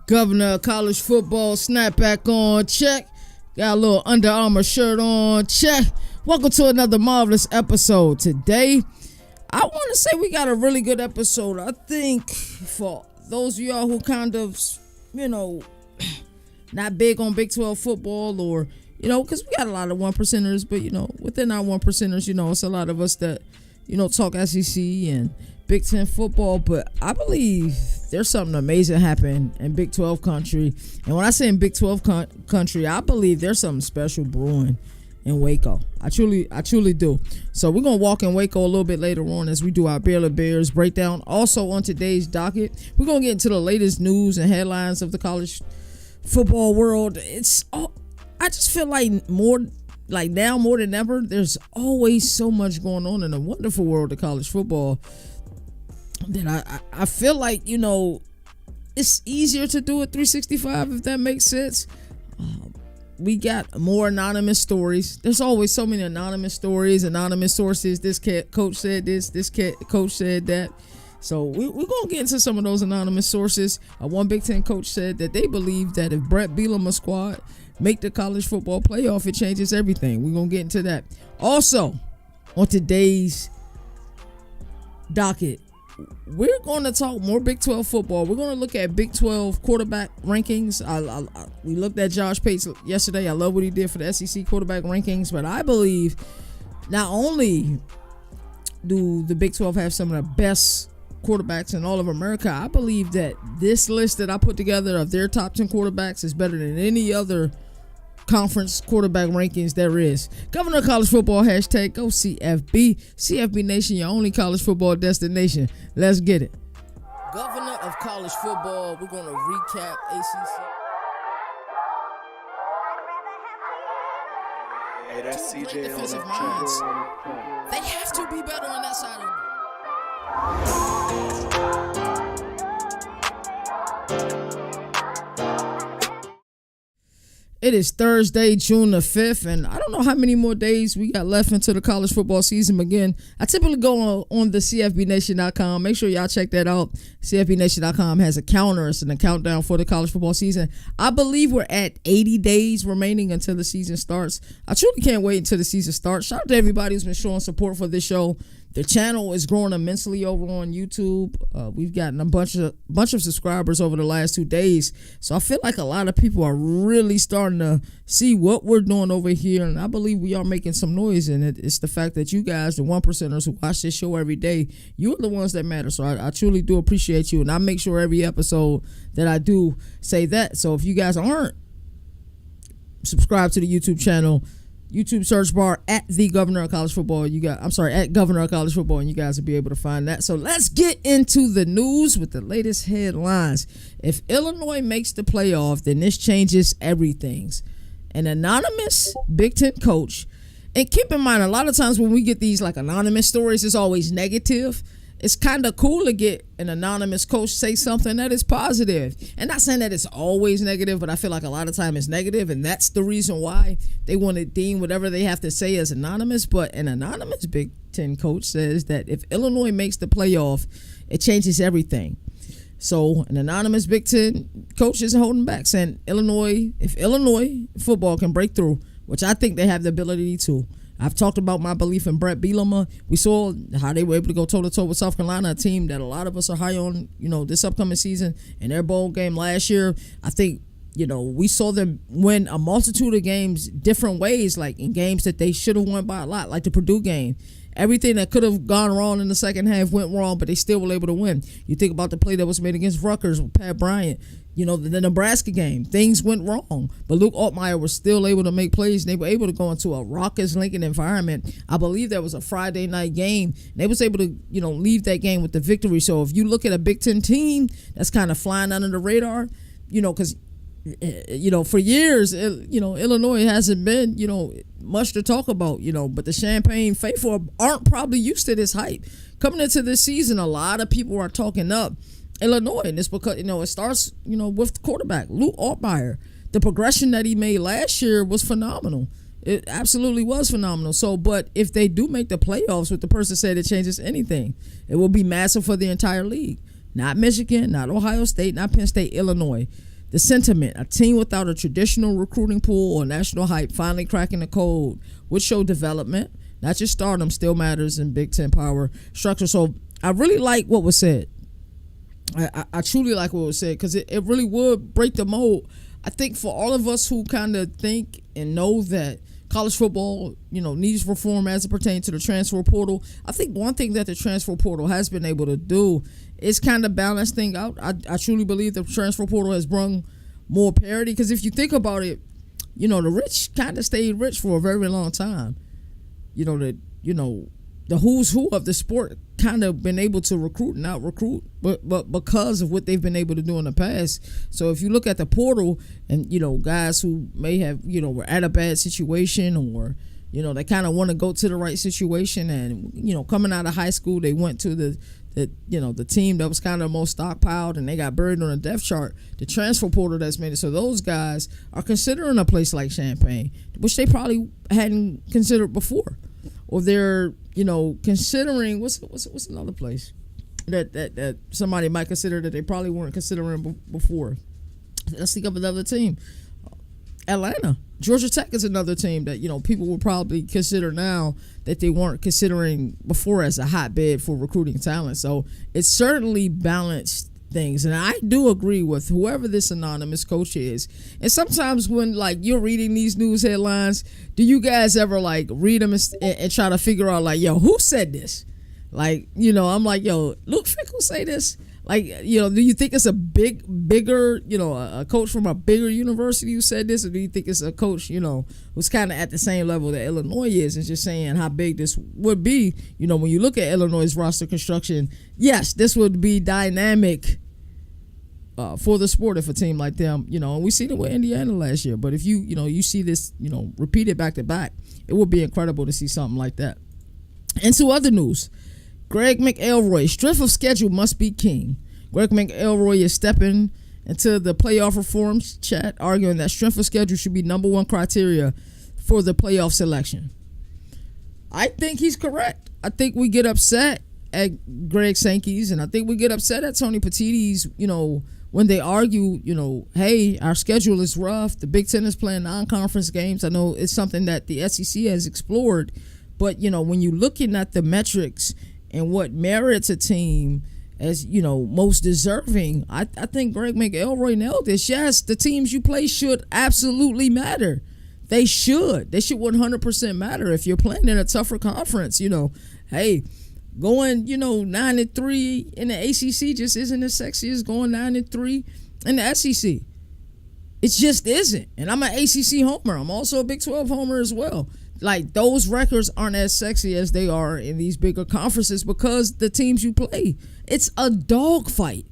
Governor of college football, snapback on, check. Got a little Under Armour shirt on, check. Welcome to another marvelous episode. Today, I want to say we got a really good episode. I think for those of y'all who kind of, not big on Big 12 football or, because we got a lot of one percenters, but, within our one percenters, it's a lot of us that, talk SEC and Big 10 football, but I believe there's something amazing happening in Big 12 country. And when I say in Big 12 country, I believe there's something special brewing in Waco. I truly do. So we're going to walk in Waco a little bit later on as we do our Baylor Bears breakdown. Also on today's docket, we're going to get into the latest news and headlines of the college football world. I just feel like more than ever, there's always so much going on in the wonderful world of college football that I feel like, it's easier to do it 365, if that makes sense. We got more anonymous stories. There's always so many anonymous stories, anonymous sources. This coach said this coach said that. So we're going to get into some of those anonymous sources. One Big Ten coach said that they believe that if Brett Bielema's squad make the college football playoff, it changes everything. We're going to get into that. Also, on today's docket, we're going to talk more Big 12 football. We're going to look at Big 12 quarterback rankings. We looked at Josh Pate yesterday. I love what he did for the SEC quarterback rankings, but I believe not only do the Big 12 have some of the best quarterbacks in all of America, I believe that this list that I put together of their top 10 quarterbacks is better than any other conference quarterback rankings there is. Governor of college football, hashtag go CFB. CFB Nation, your only college football destination. Let's get it. Governor of college football, we're going to recap ACC. Hey, that's CJ on defensive that minds. track. They have to be better on that side of the It is Thursday, June the 5th, and I don't know how many more days we got left into the college football season again. I typically go on the CFBNation.com. Make sure y'all check that out. CFBNation.com has a counter. It's a countdown for the college football season. I believe we're at 80 days remaining until the season starts. I truly can't wait until the season starts. Shout out to everybody who's been showing support for this show. The channel is growing immensely over on YouTube. We've gotten a bunch of subscribers over the last 2 days. So I feel like a lot of people are really starting to see what we're doing over here. And I believe we are making some noise. And it's the fact that you guys, the one percenters who watch this show every day, you're the ones that matter. So I truly do appreciate you. And I make sure every episode that I do say that. So if you guys aren't subscribed to the YouTube channel, YouTube search bar at the Governor of College Football. At Governor of College Football, and you guys will be able to find that. So let's get into the news with the latest headlines. If Illinois makes the playoff, then this changes everything. An anonymous Big Ten coach, and keep in mind, a lot of times when we get these like anonymous stories, it's always negative. It's kind of cool to get an anonymous coach say something that is positive. And not saying that it's always negative, but I feel like a lot of time it's negative, and that's the reason why they want to deem whatever they have to say as anonymous. But an anonymous Big Ten coach says that if Illinois makes the playoff, it changes everything. So an anonymous Big Ten coach isn't holding back, saying if Illinois football can break through, which I think they have the ability to. I've talked about my belief in Brett Bielema. We saw how they were able to go toe-to-toe with South Carolina, a team that a lot of us are high on, this upcoming season. In their bowl game last year, I think, we saw them win a multitude of games different ways, like in games that they should have won by a lot, like the Purdue game. Everything that could have gone wrong in the second half went wrong, but they still were able to win. You think about the play that was made against Rutgers with Pat Bryant. The Nebraska game, things went wrong, but Luke Altmaier was still able to make plays, and they were able to go into a raucous Lincoln environment. I believe that was a Friday night game, and they was able to, leave that game with the victory. So if you look at a Big Ten team that's kind of flying under the radar, because for years, Illinois hasn't been, much to talk about, but the Champaign faithful aren't probably used to this hype. Coming into this season, a lot of people are talking up Illinois, and it's because, it starts, with quarterback Luke Altmaier. The progression that he made last year was phenomenal. It absolutely was phenomenal. So, but if they do make the playoffs, what the person said, it changes anything. It will be massive for the entire league. Not Michigan, not Ohio State, not Penn State, Illinois. The sentiment, a team without a traditional recruiting pool or national hype finally cracking the code would show development. Not just stardom still matters in Big Ten power structure. So I really like what was said. I truly like what was said because it really would break the mold. I think for all of us who kind of think and know that college football, needs reform as it pertains to the transfer portal, I think one thing that the transfer portal has been able to do is kind of balance things out. I truly believe the transfer portal has brought more parity because if you think about it, the rich kind of stayed rich for a very long time. The who's who of the sport kind of been able to recruit and out-recruit, but because of what they've been able to do in the past. So if you look at the portal and, guys who may have, were at a bad situation or, they kind of want to go to the right situation and, coming out of high school, they went to the team that was kind of most stockpiled and they got buried on the depth chart. The transfer portal that's made it so those guys are considering a place like Champaign, which they probably hadn't considered before. Or they're, considering what's another place that somebody might consider that they probably weren't considering before. Let's think of another team. Atlanta. Georgia Tech is another team that, people will probably consider now that they weren't considering before as a hotbed for recruiting talent. So it's certainly balanced things. And I do agree with whoever this anonymous coach is. And sometimes when you're reading these news headlines, do you guys ever read them and try to figure out who said this? I'm like, Luke Fickell say this? Do you think it's a bigger, a coach from a bigger university who said this? Or do you think it's a coach, who's kind of at the same level that Illinois is and just saying how big this would be? When you look at Illinois' roster construction, yes, this would be dynamic for the sport if a team like them, and we seen it with Indiana last year. But if you see this, repeated back to back, it would be incredible to see something like that. And to other news, Greg McElroy, strength of schedule must be king. Greg McElroy is stepping into the playoff reforms chat, arguing that strength of schedule should be number one criteria for the playoff selection. I think he's correct. I think we get upset at Greg Sankey's, and I think we get upset at Tony Petitti's, when they argue, hey, our schedule is rough. The Big Ten is playing non-conference games. I know it's something that the SEC has explored, but, when you're looking at the metrics and what merits a team as, most deserving, I think Greg McElroy nailed this. Yes, the teams you play should absolutely matter. They should 100% matter. If you're playing in a tougher conference, hey, going, 9-3 in the ACC just isn't as sexy as going 9-3 in the SEC. It just isn't. And I'm an ACC homer. I'm also a Big 12 homer as well. Those records aren't as sexy as they are in these bigger conferences because the teams you play, it's a dogfight.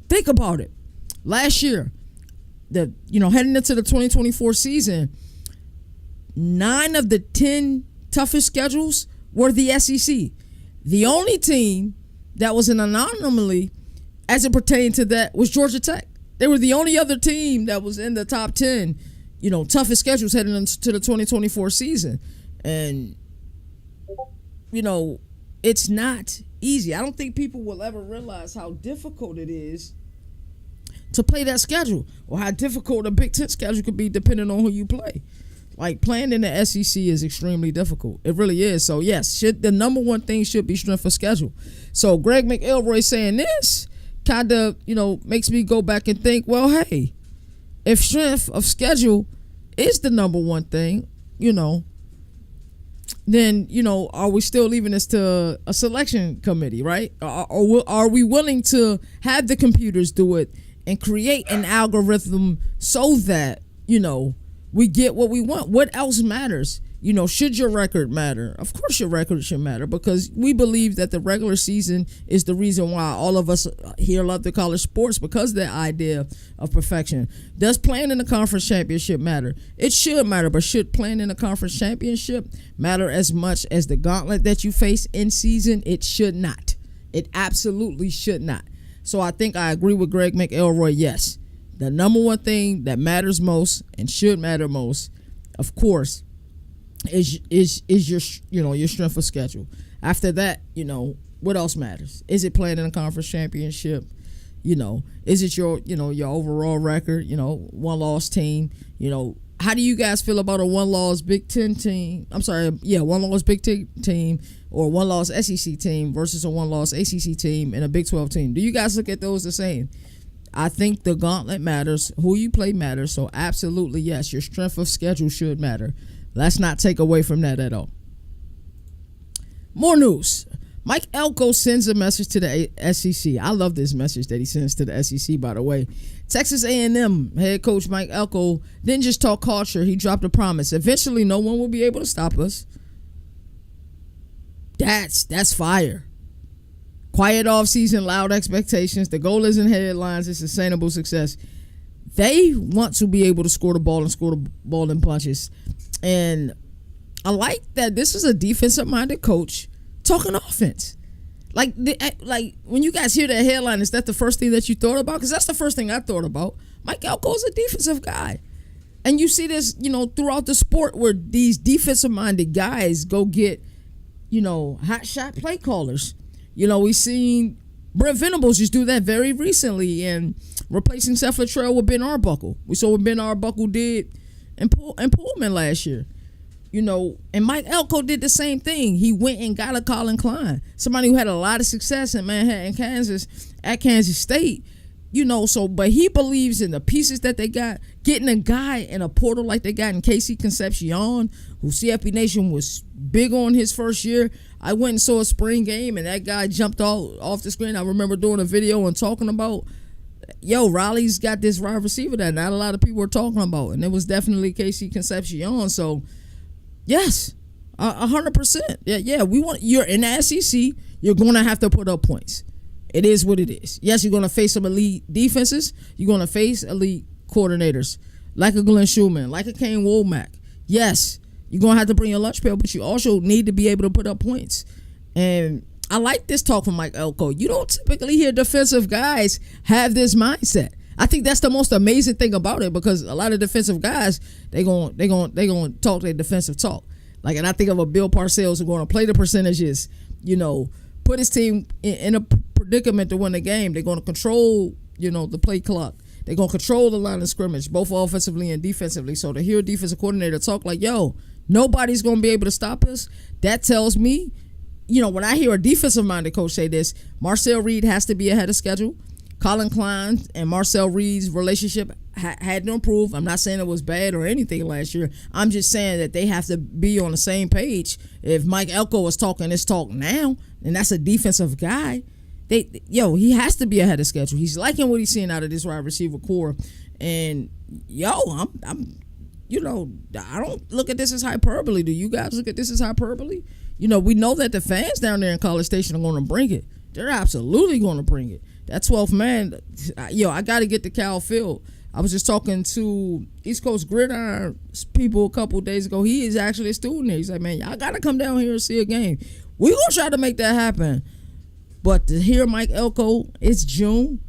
Think about it. Last year, heading into the 2024 season, 9 of the 10 toughest schedules were the SEC. The only team that was an anomaly as it pertained to that was Georgia Tech. They were the only other team that was in the top 10, toughest schedules heading into the 2024 season. And, it's not easy. I don't think people will ever realize how difficult it is to play that schedule or how difficult a Big Ten schedule could be depending on who you play. Playing in the SEC is extremely difficult. It really is. So, yes, the number one thing should be strength of schedule. So, Greg McElroy saying this kind of, makes me go back and think, well, hey, if strength of schedule is the number one thing, then, are we still leaving this to a selection committee, right? Or are we willing to have the computers do it and create an algorithm so that, we get what we want? What else matters? Should your record matter? Of course your record should matter because we believe that the regular season is the reason why all of us here love the college sports because of the idea of perfection. Does playing in the conference championship matter? It should matter, but should playing in the conference championship matter as much as the gauntlet that you face in season? It should not. It absolutely should not. So I think I agree with Greg McElroy, yes. The number one thing that matters most and should matter most, of course, is your strength of schedule. After that, what else matters? Is it playing in a conference championship? Is it your overall record? One loss team. How do you guys feel about a one loss Big Ten team? I'm sorry, one loss Big Ten team or one loss SEC team versus a one loss ACC team and a Big 12 team. Do you guys look at those the same? I think the gauntlet matters. Who you play matters. So absolutely, yes, your strength of schedule should matter. Let's not take away from that at all. More news. Mike Elko sends a message to the SEC. I love this message that he sends to the SEC, by the way. Texas A&M head coach Mike Elko didn't just talk culture. He dropped a promise. Eventually, no one will be able to stop us. That's fire. Quiet offseason, loud expectations. The goal isn't headlines. It's sustainable success. They want to be able to score the ball and score the ball in punches. And I like that this is a defensive-minded coach talking offense. Like when you guys hear that headline, is that the first thing that you thought about? Because that's the first thing I thought about. Mike Elko is a defensive guy. And you see this, throughout the sport where these defensive-minded guys go get, hot shot play callers. We've seen Brent Venables just do that very recently and replacing Seth Luttrell with Ben Arbuckle. We saw what Ben Arbuckle did in Pullman last year. And Mike Elko did the same thing. He went and got a Colin Klein, somebody who had a lot of success in Manhattan, Kansas, at Kansas State. But he believes in the pieces that they got. Getting a guy in a portal like they got in Casey Concepcion, who CFB Nation was big on his first year. I went and saw a spring game, and that guy jumped off the screen. I remember doing a video and talking about, Raleigh's got this wide receiver that not a lot of people were talking about, and it was definitely Casey Concepcion. So, yes, 100%. Yeah. You're in the SEC. You're going to have to put up points. It is what it is. Yes, you're going to face some elite defenses. You're going to face elite coordinators like a Glenn Schumann, like a Kane Womack. Yes, you're going to have to bring your lunch pail, but you also need to be able to put up points. And I like this talk from Mike Elko. You don't typically hear defensive guys have this mindset. I think that's the most amazing thing about it, because a lot of defensive guys, they going to talk their defensive talk. And I think of a Bill Parcells who's going to play the percentages, put his team in a predicament to win the game. They're going to control, the play clock. They're going to control the line of scrimmage, both offensively and defensively. So to hear a defensive coordinator talk like, nobody's going to be able to stop us, that tells me, when I hear a defensive-minded coach say this, Marcel Reed has to be ahead of schedule. Colin Klein and Marcel Reed's relationship had to improve. I'm not saying it was bad or anything last year. I'm just saying that they have to be on the same page. If Mike Elko was talking this talk now, and that's a defensive guy, he has to be ahead of schedule. He's liking what he's seeing out of this wide receiver core. And, I'm I don't look at this as hyperbole. Do you guys look at this as hyperbole? We know that the fans down there in College Station are going to bring it. They're absolutely going to bring it. That 12th man, I got to get to Cal Field. I was just talking to East Coast Gridiron people a couple of days ago. He is actually a student there. He's like, man, y'all got to come down here and see a game. We're going to try to make that happen. But to hear Mike Elko, it's June,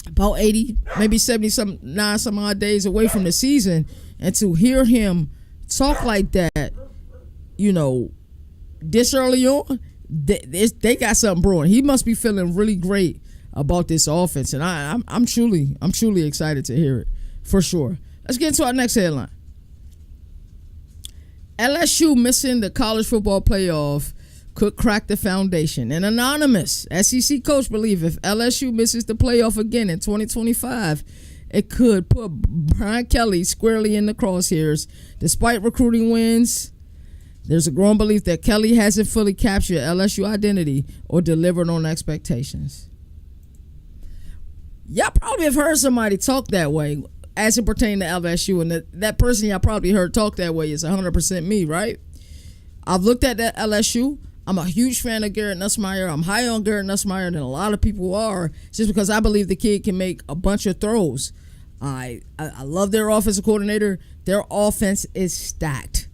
about 80, maybe 79 some odd days away from the season. And to hear him talk like that, this early on, they got something brewing. He must be feeling really great about this offense, and I'm truly excited to hear it for sure. Let's get into our next headline. LSU missing the college football playoff could crack the foundation. An anonymous SEC coach believes if LSU misses the playoff again in 2025, it could put Brian Kelly squarely in the crosshairs. Despite recruiting wins, there's a growing belief that Kelly hasn't fully captured LSU identity or delivered on expectations. Y'all probably have heard somebody talk that way as it pertains to LSU, and that person y'all probably heard talk that way is 100% me, right? I've looked at that LSU. I'm a huge fan of Garrett Nussmeier. I'm high on Garrett Nussmeier than a lot of people are, just because I believe the kid can make a bunch of throws. I love their offensive coordinator. Their offense is stacked.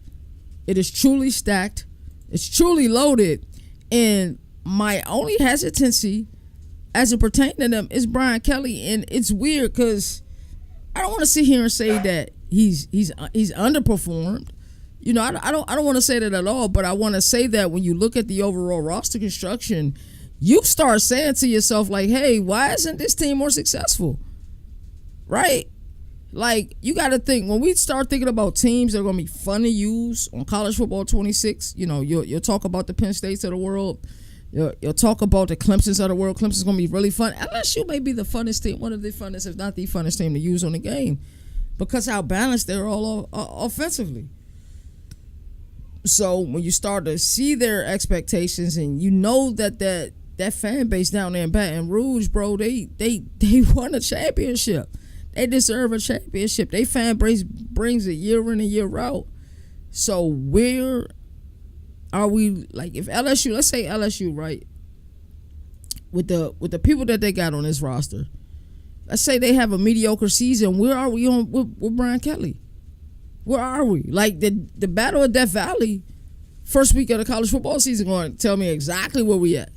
It is truly stacked. It's truly loaded. And my only hesitancy as it pertains to them is Brian Kelly. And it's weird because I don't want to sit here and say that, he's underperformed. I don't want to say that at all, but I want to say that when you look at the overall roster construction, you start saying to yourself, like, hey, why isn't this team more successful? Right? Like, you got to think, when we start thinking about teams that are going to be fun to use on College Football 26, you'll talk about the Penn States of the world. You'll talk about the Clemsons of the world. Clemson's going to be really fun. LSU may be the funnest team, one of the funnest, if not the funnest team to use on the game, because how balanced they're all offensively. So when you start to see their expectations, and you know that fan base down there in Baton Rouge, bro, they won a championship. They deserve a championship. They fan base brings it year in and year out. So where are we? Like, if LSU, let's say LSU, right, with the people that they got on this roster, let's say they have a mediocre season. Where are we on with Brian Kelly? Where are we? Like, the Battle of Death Valley, first week of the college football season, going to tell me exactly where we at.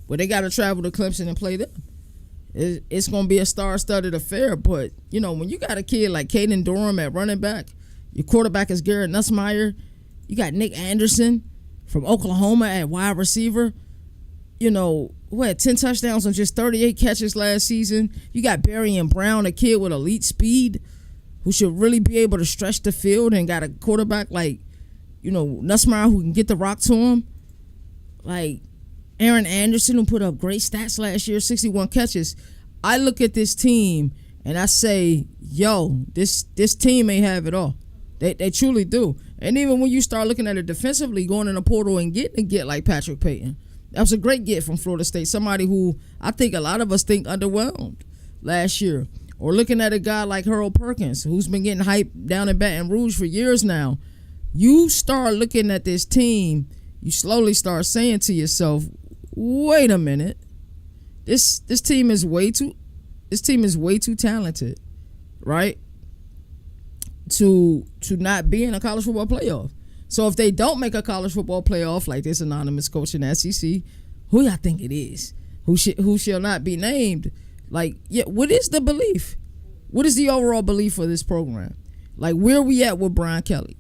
But they got to travel to Clemson and play them. It's going to be a star-studded affair. But, when you got a kid like Caden Durham at running back, your quarterback is Garrett Nussmeier, you got Nick Anderson from Oklahoma at wide receiver, who had 10 touchdowns on just 38 catches last season. You got Barry and Brown, a kid with elite speed, who should really be able to stretch the field, and got a quarterback like, Nussmeier, who can get the rock to him. Like Aaron Anderson, who put up great stats last year, 61 catches. I look at this team and I say, yo, this team may have it all. They truly do. And even when you start looking at it defensively, going in the portal and getting a get like Patrick Payton, that was a great get from Florida State. Somebody who I think a lot of us think underwhelmed last year. Or looking at a guy like Harold Perkins, who's been getting hyped down in Baton Rouge for years now. You start looking at this team, you slowly start saying to yourself, wait a minute, this team is way too talented, right? To not be in a college football playoff. So if they don't make a college football playoff, like this anonymous coach in the SEC, who y'all think it is? Who shall not be named? Like, yeah, what is the belief? What is the overall belief for this program? Like, where are we at with Brian Kelly?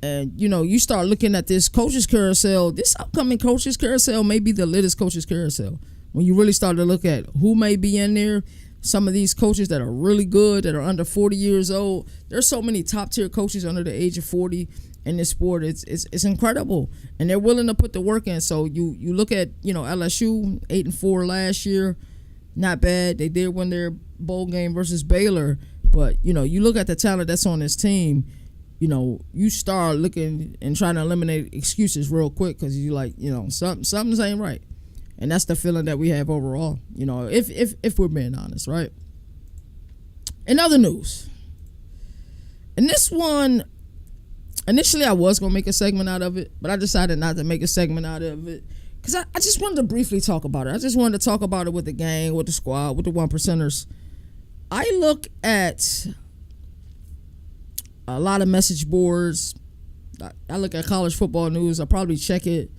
And, you start looking at this coaches carousel. This upcoming coaches carousel may be the latest coaches carousel. When you really start to look at who may be in there, some of these coaches that are really good, that are under 40 years old. There's so many top-tier coaches under the age of 40 in this sport. It's incredible. And they're willing to put the work in. So you look at, LSU, 8-4 last year. Not bad. They did win their bowl game versus Baylor. But, you look at the talent that's on this team, you start looking and trying to eliminate excuses real quick, because you like, something's ain't right. And that's the feeling that we have overall, if we're being honest, right? In other news, and this one, initially I was going to make a segment out of it, but I decided not to make a segment out of it, because I just wanted to briefly talk about it. I just wanted to talk about it with the gang, with the squad, with the one percenters. I look at a lot of message boards. I look at college football news. I probably check it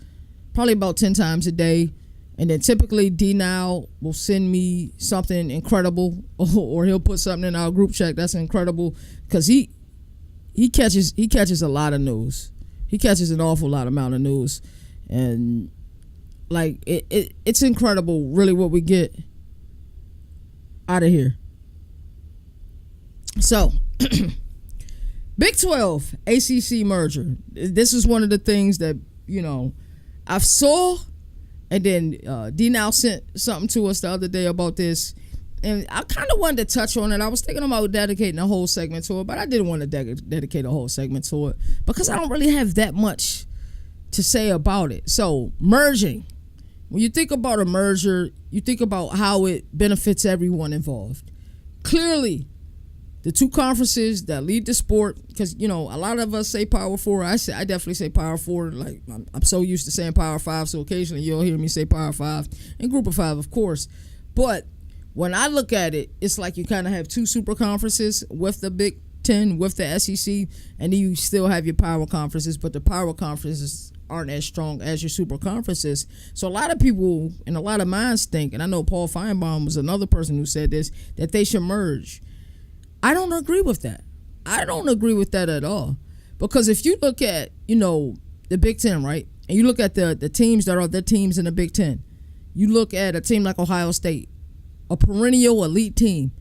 probably about 10 times a day. And then typically D-Now will send me something incredible, or he'll put something in our group chat that's incredible, because he catches a lot of news. He catches an awful amount of news. And like it's incredible really what we get out of here. So Big 12 ACC merger. This is one of the things that I saw, and then D-Now sent something to us the other day about this, and I kind of wanted to touch on it. I was thinking about dedicating a whole segment to it, but I didn't want to dedicate a whole segment to it because I don't really have that much to say about it. So merging. When you think about a merger, you think about how it benefits everyone involved. Clearly, the two conferences that lead the sport, because, a lot of us say Power 4. I definitely say Power 4. Like, I'm so used to saying Power 5, so occasionally you'll hear me say Power 5 and Group of 5, of course. But when I look at it, it's like you kind of have two super conferences with the Big 10, with the SEC, and then you still have your power conferences, but the power conferences aren't as strong as your super conferences. So a lot of people and a lot of minds think, and I know Paul Feinbaum was another person who said this, that they should merge. I don't agree with that. I don't agree with that at all. Because if you look at, the Big Ten, right? And you look at the teams that are the teams in the Big Ten. You look at a team like Ohio State, a perennial elite team.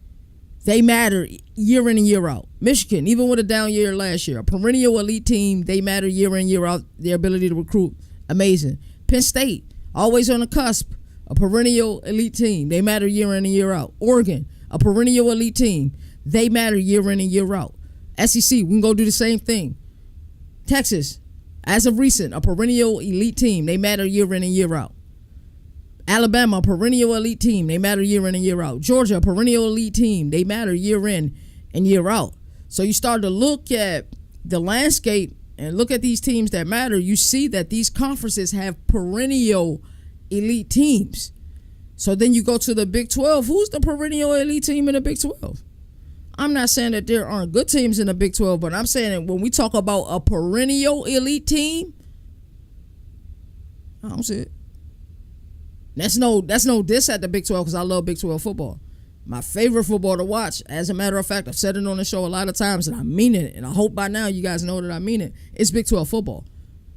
They matter year in and year out. Michigan, even with a down year last year, a perennial elite team, they matter year in, year out. Their ability to recruit, amazing. Penn State, always on the cusp, a perennial elite team. They matter year in and year out. Oregon, a perennial elite team. They matter year in and year out. SEC, we can go do the same thing. Texas, as of recent, a perennial elite team. They matter year in and year out. Alabama, a perennial elite team. They matter year in and year out. Georgia, a perennial elite team. They matter year in and year out. So you start to look at the landscape and look at these teams that matter. You see that these conferences have perennial elite teams. So then you go to the Big 12. Who's the perennial elite team in the Big 12? I'm not saying that there aren't good teams in the Big 12, but I'm saying that when we talk about a perennial elite team, I don't see it. That's no diss at the Big 12 because I love Big 12 football. My favorite football to watch, as a matter of fact, I've said it on the show a lot of times and I mean it, and I hope by now you guys know that I mean it. It's Big 12 football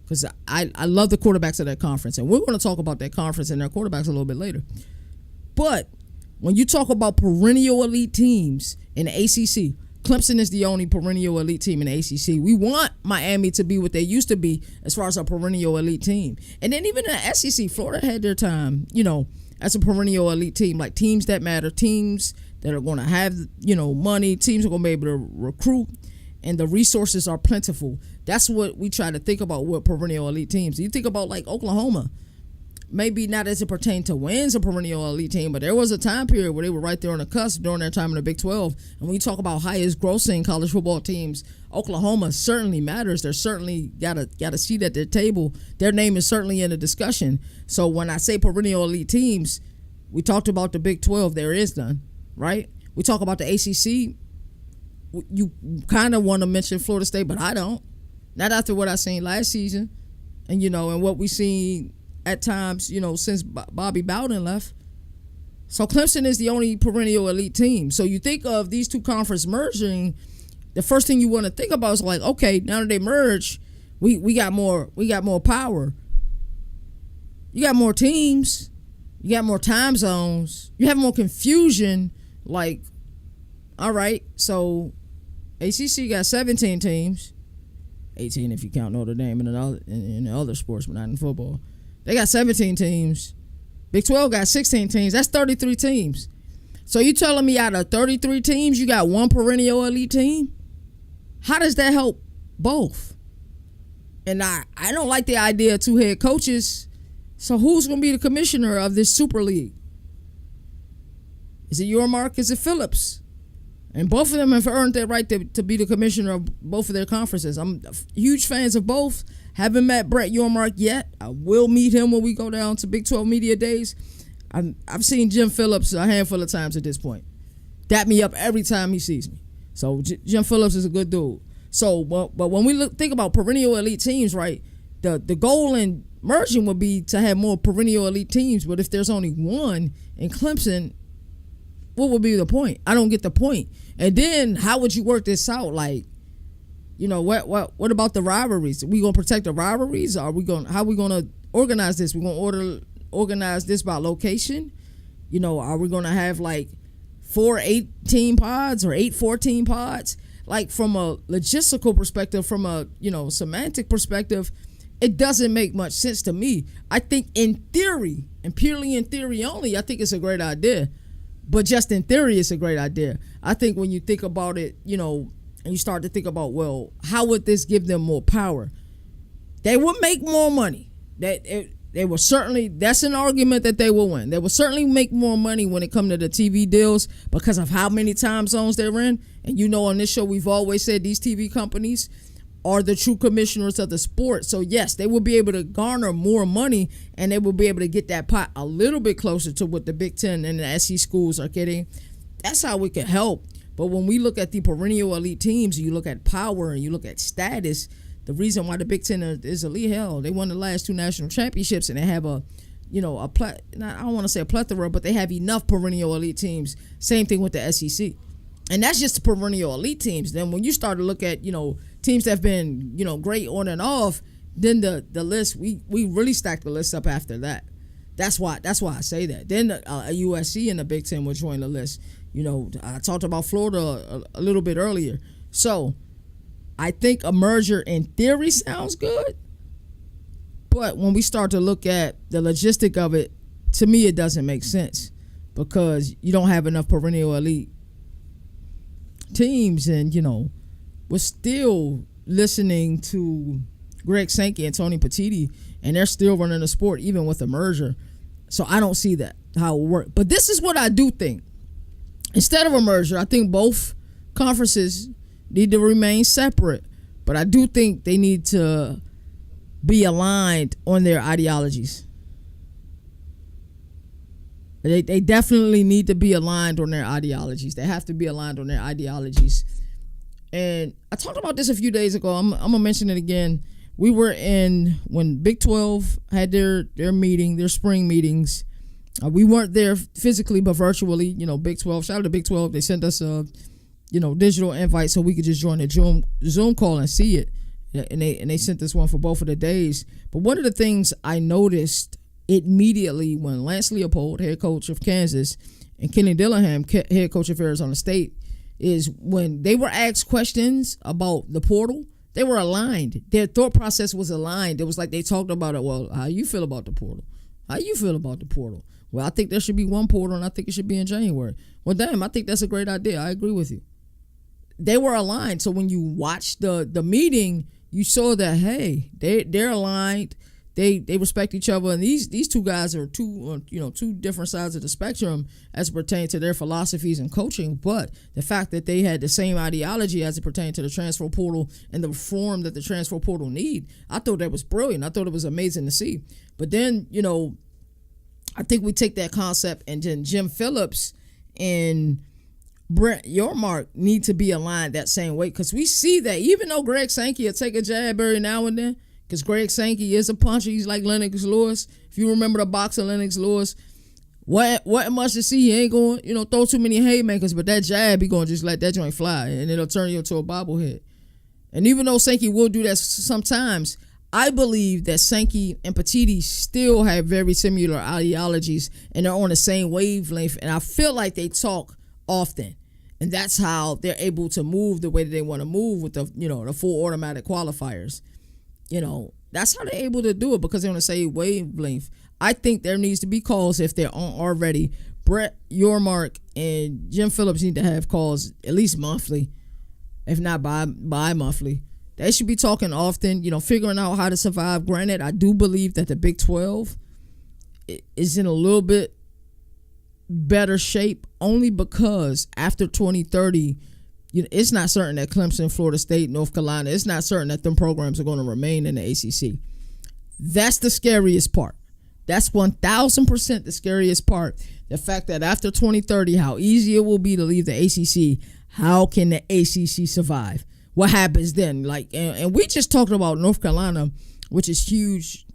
because I love the quarterbacks of that conference, and we're going to talk about that conference and their quarterbacks a little bit later. But when you talk about perennial elite teams in the ACC, Clemson is the only perennial elite team in the ACC. We want Miami to be what they used to be as far as a perennial elite team. And then even in the SEC, Florida had their time, as a perennial elite team, like teams that matter, teams that are going to have, money, teams are going to be able to recruit, and the resources are plentiful. That's what we try to think about with perennial elite teams. You think about like Oklahoma. Maybe not as it pertained to wins a perennial elite team, but there was a time period where they were right there on the cusp during their time in the Big 12. And when you talk about highest grossing college football teams, Oklahoma certainly matters. They're certainly got a seat at their table. Their name is certainly in the discussion. So when I say perennial elite teams, we talked about the Big 12. There is none, right? We talk about the ACC. You kind of want to mention Florida State, but I don't. Not after what I seen last season, and and what we seen at times, since Bobby Bowden left. So Clemson is the only perennial elite team. So you think of these two conferences merging, the first thing you want to think about is like, okay, now that they merge, we got more power. You got more teams, you got more time zones, you have more confusion. Like, all right, so ACC got 17 teams, 18 if you count Notre Dame in the other sports, but not in football. They got 17 teams. Big 12 got 16 teams. That's 33 teams. So you telling me out of 33 teams, you got one perennial elite team? How does that help both? And I don't like the idea of two head coaches. So who's going to be the commissioner of this Super League? Is it Yormark? Is it Phillips? And both of them have earned their right to be the commissioner of both of their conferences. I'm huge fans of both. Haven't met Brett Yormark yet. I will meet him when we go down to Big 12 Media Days. I've seen Jim Phillips a handful of times at this point. Dap me up every time he sees me. So Jim Phillips is a good dude. So, but when we think about perennial elite teams, right, the goal in merging would be to have more perennial elite teams. But if there's only one in Clemson, what would be the point? I don't get the point. And then how would you work this out? Like, what about the rivalries? Are we gonna protect the rivalries? How are we gonna organize this? We're gonna organize this by location. Are we gonna have like 4 8-team pods or 8 14 pods? Like from a logistical perspective, from a semantic perspective, it doesn't make much sense to me. I think in theory, and purely in theory only, I think it's a great idea. But just in theory, it's a great idea. I think when you think about it, and you start to think about, well, how would this give them more power? They would make more money. They will certainly, that's an argument that they will win. They will certainly make more money when it comes to the TV deals because of how many time zones they're in. And on this show, we've always said these TV companies are the true commissioners of the sport. So yes, they will be able to garner more money, and they will be able to get that pot a little bit closer to what the Big Ten and the SEC schools are getting. That's how we can help. But when we look at the perennial elite teams, you look at power and you look at status, the reason why the Big Ten is elite, hell, they won the last 2 national championships, and they have I don't want to say a plethora, but they have enough perennial elite teams. Same thing with the SEC. And that's just the perennial elite teams. Then when you start to look at, teams that have been, great on and off, then the list, we really stack the list up after that. That's why I say that. Then a USC in the Big Ten will join the list. I talked about Florida a little bit earlier. So I think a merger in theory sounds good. But when we start to look at the logistic of it, to me it doesn't make sense because you don't have enough perennial elite teams. And, we're still listening to Greg Sankey and Tony Petitti, and they're still running the sport even with a merger. So I don't see that, how it will work. But this is what I do think. Instead of a merger, I think both conferences need to remain separate. But I do think they need to be aligned on their ideologies. They definitely need to be aligned on their ideologies. They have to be aligned on their ideologies. And I talked about this a few days ago. I'm going to mention it again. We were when Big 12 had their meeting, their spring meetings. We weren't there physically, but virtually. Big 12, shout out to Big 12. They sent us a, digital invite so we could just join the Zoom call and see it. And they sent us one for both of the days. But one of the things I noticed immediately when Lance Leopold, head coach of Kansas, and Kenny Dillingham, head coach of Arizona State, is when they were asked questions about the portal, they were aligned. Their thought process was aligned. It was like they talked about it. Well, how you feel about the portal? How you feel about the portal? Well, I think there should be one portal, and I think it should be in January. Well, damn, I think that's a great idea. I agree with you. They were aligned. So when you watched the meeting, you saw that, hey, they're aligned. They respect each other, and these two guys are two different sides of the spectrum as it pertains to their philosophies and coaching. But the fact that they had the same ideology as it pertained to the transfer portal and the reform that the transfer portal need, I thought that was brilliant. I thought it was amazing to see. But then, I think we take that concept, and then Jim Phillips and Brett Yormark need to be aligned that same way, because we see that even though Greg Sankey will take a jab every now and then, because Greg Sankey is a puncher. He's like Lennox Lewis. If you remember the boxer Lennox Lewis, what much to see, he ain't going, throw too many haymakers, but that jab, he going to just let that joint fly, and it'll turn you into a bobblehead. And even though Sankey will do that sometimes, I believe that Sankey and Petitti still have very similar ideologies, and they're on the same wavelength, and I feel like they talk often. And that's how they're able to move the way that they want to move with the, the full automatic qualifiers. That's how they're able to do it, because they're on the same wavelength. I think there needs to be calls, if they're on already. Brett Yormark and Jim Phillips need to have calls at least monthly, if not bi-monthly. They should be talking often, figuring out how to survive. Granted, I do believe that the Big 12 is in a little bit better shape, only because after 2030, it's not certain that Clemson, Florida State, North Carolina, it's not certain that them programs are going to remain in the ACC. That's the scariest part. That's 1,000% the scariest part. The fact that after 2030, how easy it will be to leave the ACC. How can the ACC survive? What happens then? And we just talked about North Carolina, which is huge,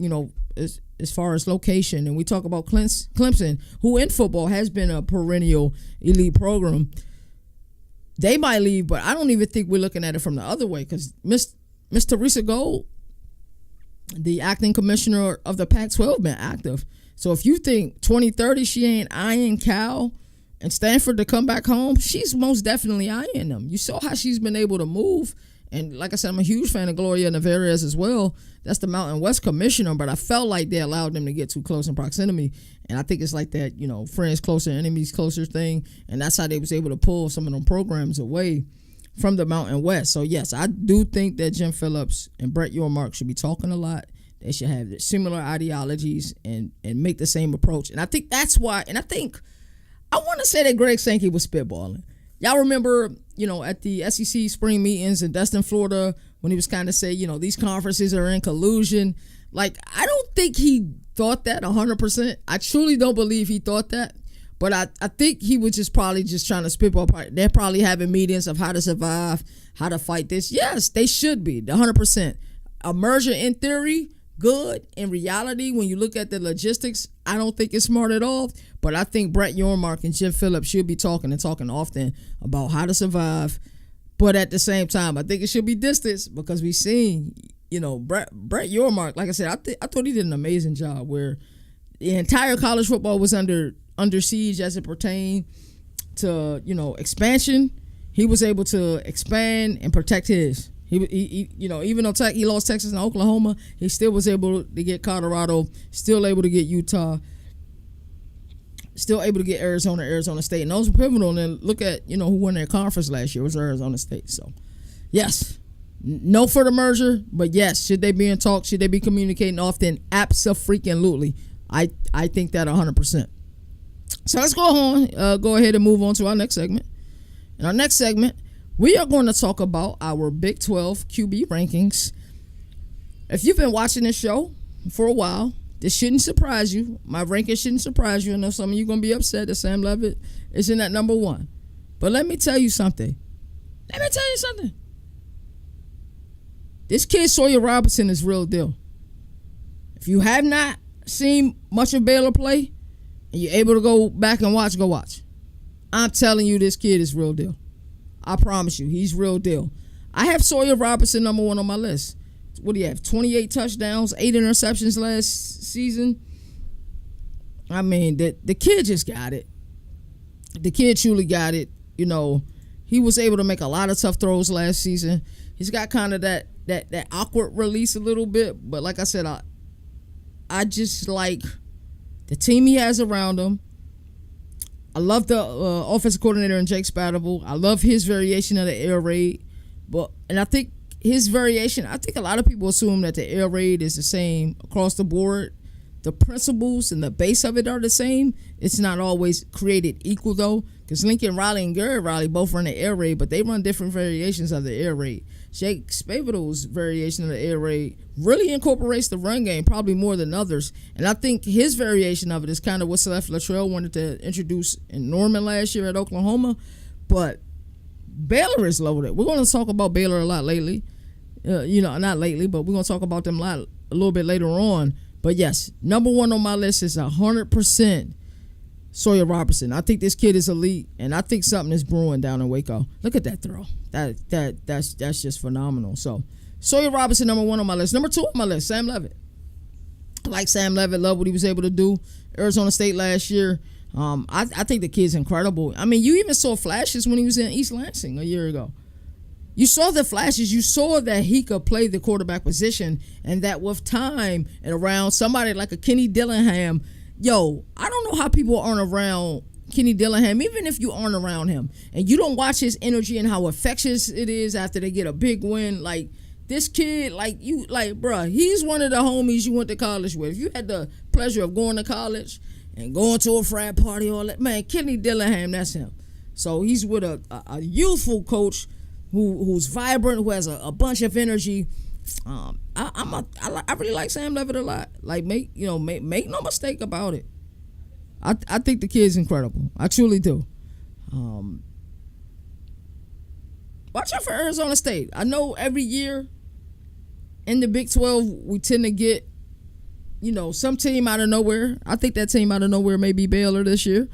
as far as location. And we talk about Clemson, who in football has been a perennial elite program. They might leave, but I don't even think we're looking at it from the other way, because Miss Teresa Gold, the acting commissioner of the Pac-12, been active. So if you think 2030 she ain't eyeing Cal and Stanford to come back home, she's most definitely eyeing them. You saw how she's been able to move. And like I said, I'm a huge fan of Gloria Nevarez as well. That's the Mountain West commissioner, but I felt like they allowed them to get too close in proximity. And I think it's like that, friends closer, enemies closer thing. And that's how they was able to pull some of them programs away from the Mountain West. So, yes, I do think that Jim Phillips and Brett Yormark should be talking a lot. They should have similar ideologies and make the same approach. And I think that's why, and I want to say that Greg Sankey was spitballing. Y'all remember, at the SEC spring meetings in Destin, Florida, when he was kind of say, these conferences are in collusion. I don't think he thought that 100%. I truly don't believe he thought that. But I think he was probably trying to spitball. They're probably having meetings of how to survive, how to fight this. Yes, they should be, 100%. A merger in theory, good. In reality, when you look at the logistics, I don't think it's smart at all. But I think Brett Yormark and Jim Phillips should be talking often about how to survive. But at the same time, I think it should be distance because we've seen, Brett Yormark, like I said, I thought he did an amazing job where the entire college football was under siege as it pertained to, expansion. He was able to expand and protect his. He even though he lost Texas and Oklahoma, he still was able to get Colorado, still able to get Utah, still able to get Arizona State. And those were pivotal. And look at, who won their conference last year was Arizona State. So, yes, no for the merger, but yes, should they be in talk? Should they be communicating often? Abso-freaking-lutely. I think that 100%. So let's go ahead and move on to our next segment. In our next segment, we are going to talk about our Big 12 QB rankings. If you've been watching this show for a while, this shouldn't surprise you. My rankings shouldn't surprise you. I know some of you are going to be upset that Sam Levitt is in at number 1. But let me tell you something. This kid, Sawyer Robertson, is real deal. If you have not seen much of Baylor play and you're able to go back and watch, go watch. I'm telling you, this kid is real deal. I promise you, he's real deal. I have Sawyer Robertson number 1 on my list. What do you have? 28 touchdowns, 8 interceptions last season. I mean, the kid just got it. The kid truly got it. He was able to make a lot of tough throws last season. He's got kind of that awkward release a little bit, but like I said, I just like the team he has around him. I love the offensive coordinator in Jake Spadable. I love his variation of the air raid. And I think his variation, I think a lot of people assume that the air raid is the same across the board. The principles and the base of it are the same. It's not always created equal, though, because Lincoln Riley and Garrett Riley both run the air raid, but they run different variations of the air raid. Jake Spadable's variation of the air raid really incorporates the run game, probably more than others. And I think his variation of it is kind of what Celeste Latrell wanted to introduce in Norman last year at Oklahoma. But Baylor is loaded. We're going to talk about Baylor a lot lately. Not lately, but we're going to talk about them a little bit later on. But yes, number 1 on my list is 100% Sawyer Robertson. I think this kid is elite, and I think something is brewing down in Waco. Look at that throw. That's just phenomenal. So Sawyer Robertson, number 1 on my list. Number 2 on my list, Sam Levitt. I like Sam Levitt. Love what he was able to do. Arizona State last year. I think the kid's incredible. I mean, you even saw flashes when he was in East Lansing a year ago. You saw the flashes. You saw that he could play the quarterback position, and that with time and around somebody like a Kenny Dillingham, I don't know how people aren't around Kenny Dillingham, even if you aren't around him, and you don't watch his energy and how infectious it is after they get a big win. Like, this kid, bruh, he's one of the homies you went to college with. If you had the pleasure of going to college and going to a frat party, all that, man, Kenny Dillingham, that's him. So he's with a youthful coach who's vibrant, who has a bunch of energy. I really like Sam Levitt a lot. Like, make no mistake about it. I think the kid's incredible. I truly do. Watch out for Arizona State. I know every year in the Big 12 we tend to get some team out of nowhere. I think that team out of nowhere may be Baylor this year,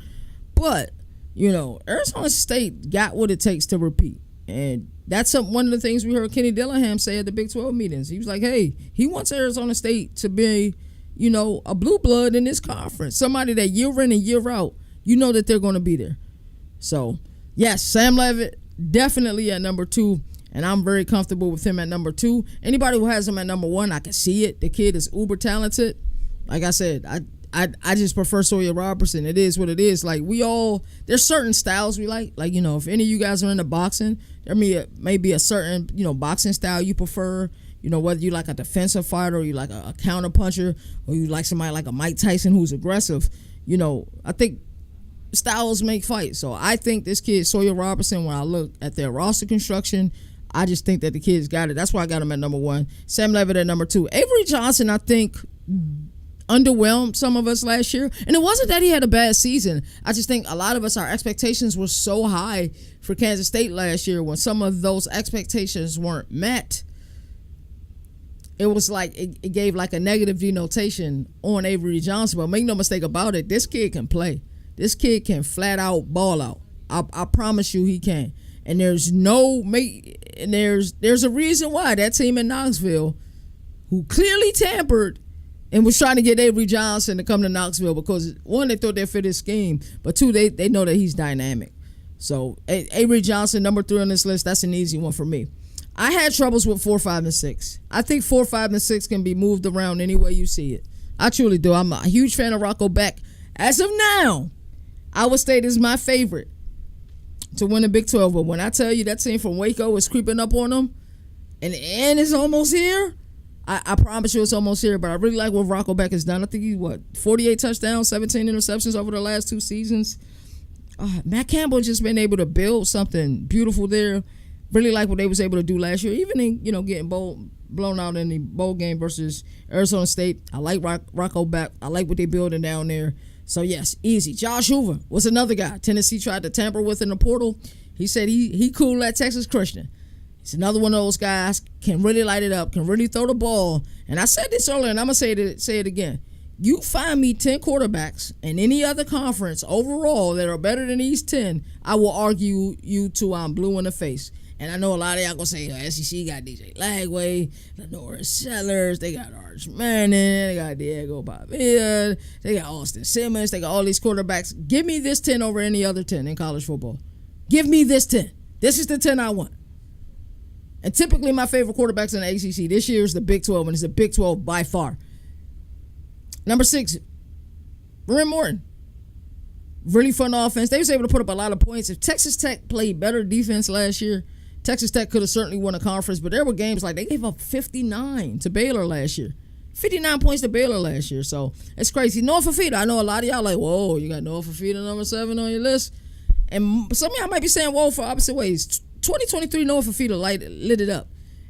but Arizona State got what it takes to repeat. And that's one of the things we heard Kenny Dillingham say at the Big 12 meetings. He was like, hey, he wants Arizona State to be, a blue blood in this conference. Somebody that year in and year out, that they're going to be there. So, yes, Sam Levitt, definitely at number 2. And I'm very comfortable with him at number 2. Anybody who has him at number 1, I can see it. The kid is uber talented. Like I said, I just prefer Sawyer Robertson. It is what it is. Like, there's certain styles we like. Like, if any of you guys are into boxing, there may be a certain, boxing style you prefer. Whether you like a defensive fighter or you like a counter puncher or you like somebody like a Mike Tyson who's aggressive. I think styles make fights. So I think this kid, Sawyer Robertson, when I look at their roster construction, I just think that the kid's got it. That's why I got him at number 1. Sam Levitt at number 2. Avery Johnson, I think, underwhelmed some of us last year. And it wasn't that he had a bad season. I just think a lot of us, our expectations were so high for Kansas State last year. When some of those expectations weren't met, it was like it gave like a negative denotation on Avery Johnson. But make no mistake about it, this kid can play. This kid can flat out ball out. I promise you he can. And there's a reason why that team in Knoxville, who clearly tampered and was trying to get Avery Johnson to come to Knoxville, because one, they thought they fit his scheme, but two, they know that he's dynamic. So Avery Johnson, number 3 on this list, that's an easy one for me. I had troubles with 4, 5, and 6. I think 4, 5, and 6 can be moved around any way you see it. I truly do. I'm a huge fan of Rocco Beck. As of now, I would state is my favorite to win the Big 12. But when I tell you that team from Waco is creeping up on them, and the end is almost here, I promise you it's almost here. But I really like what Rocco Beck has done. I think he's, 48 touchdowns, 17 interceptions over the last 2 seasons. Matt Campbell just been able to build something beautiful there. Really like what they was able to do last year, even in, getting blown out in the bowl game versus Arizona State. I like Rocco Beck. I like what they building down there. So, yes, easy. Josh Hoover was another guy Tennessee tried to tamper with in the portal. He said he cool at Texas Christian. He's another one of those guys, can really light it up, can really throw the ball. And I said this earlier, and I'm going to say it again. You find me 10 quarterbacks in any other conference overall that are better than these 10, I will argue you till I'm blue in the face. And I know a lot of y'all gonna say, SEC got DJ Lagway, Lenore Sellers, they got Arch Manning, they got Diego Pavia, they got Austin Simmons, they got all these quarterbacks. Give me this 10 over any other 10 in college football. Give me this 10. This is the 10 I want. And typically my favorite quarterbacks in the ACC this year is the Big 12, and it's the Big 12 by far. Number 6, Ren Morton. Really fun offense. They was able to put up a lot of points. If Texas Tech played better defense last year, Texas Tech could have certainly won a conference, but there were games like they gave up 59 to Baylor last year. 59 points to Baylor last year, so it's crazy. Noah Fafita, I know a lot of y'all like, whoa, you got Noah Fafita number 7 on your list? And some of y'all might be saying, whoa, for opposite ways. 2023 Noah Fafita lit it up.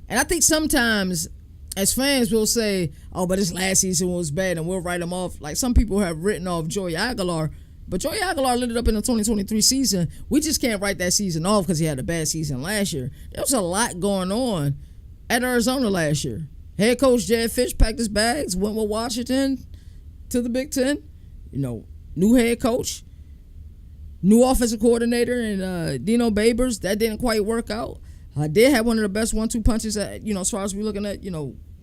And I think sometimes as fans we'll say, oh, but this last season was bad, and we'll write them off. Like some people have written off Joey Aguilar, but Joey Aguilar lit it up in the 2023 season. We just can't write that season off because he had a bad season last year. There was a lot going on at Arizona last year. Head coach Jed Fish packed his bags, went with Washington to the Big Ten. New head coach, new offensive coordinator, and Dino Babers. That didn't quite work out. I did have one of the best 1-2 punches at, as far as we're looking at,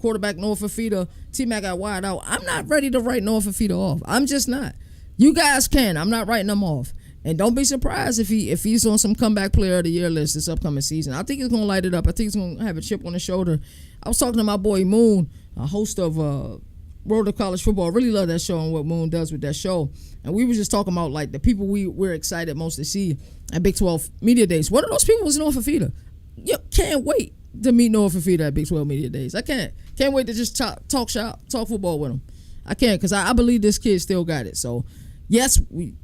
quarterback Noah Fafita. T-Mac got wide out. I'm not ready to write Noah Fafita off. I'm just not. You guys can. I'm not writing them off. And don't be surprised if he's on some comeback player of the year list this upcoming season. I think he's going to light it up. I think he's going to have a chip on his shoulder. I was talking to my boy Moon, a host of World of College Football. I really love that show and what Moon does with that show. And we were just talking about like the people we're excited most to see at Big 12 Media Days. One of those people was Noah Fafita. You can't wait to meet Noah Fafita at Big 12 Media Days. I can't wait to just talk football with him. I can't, because I believe this kid still got it. So, yes, we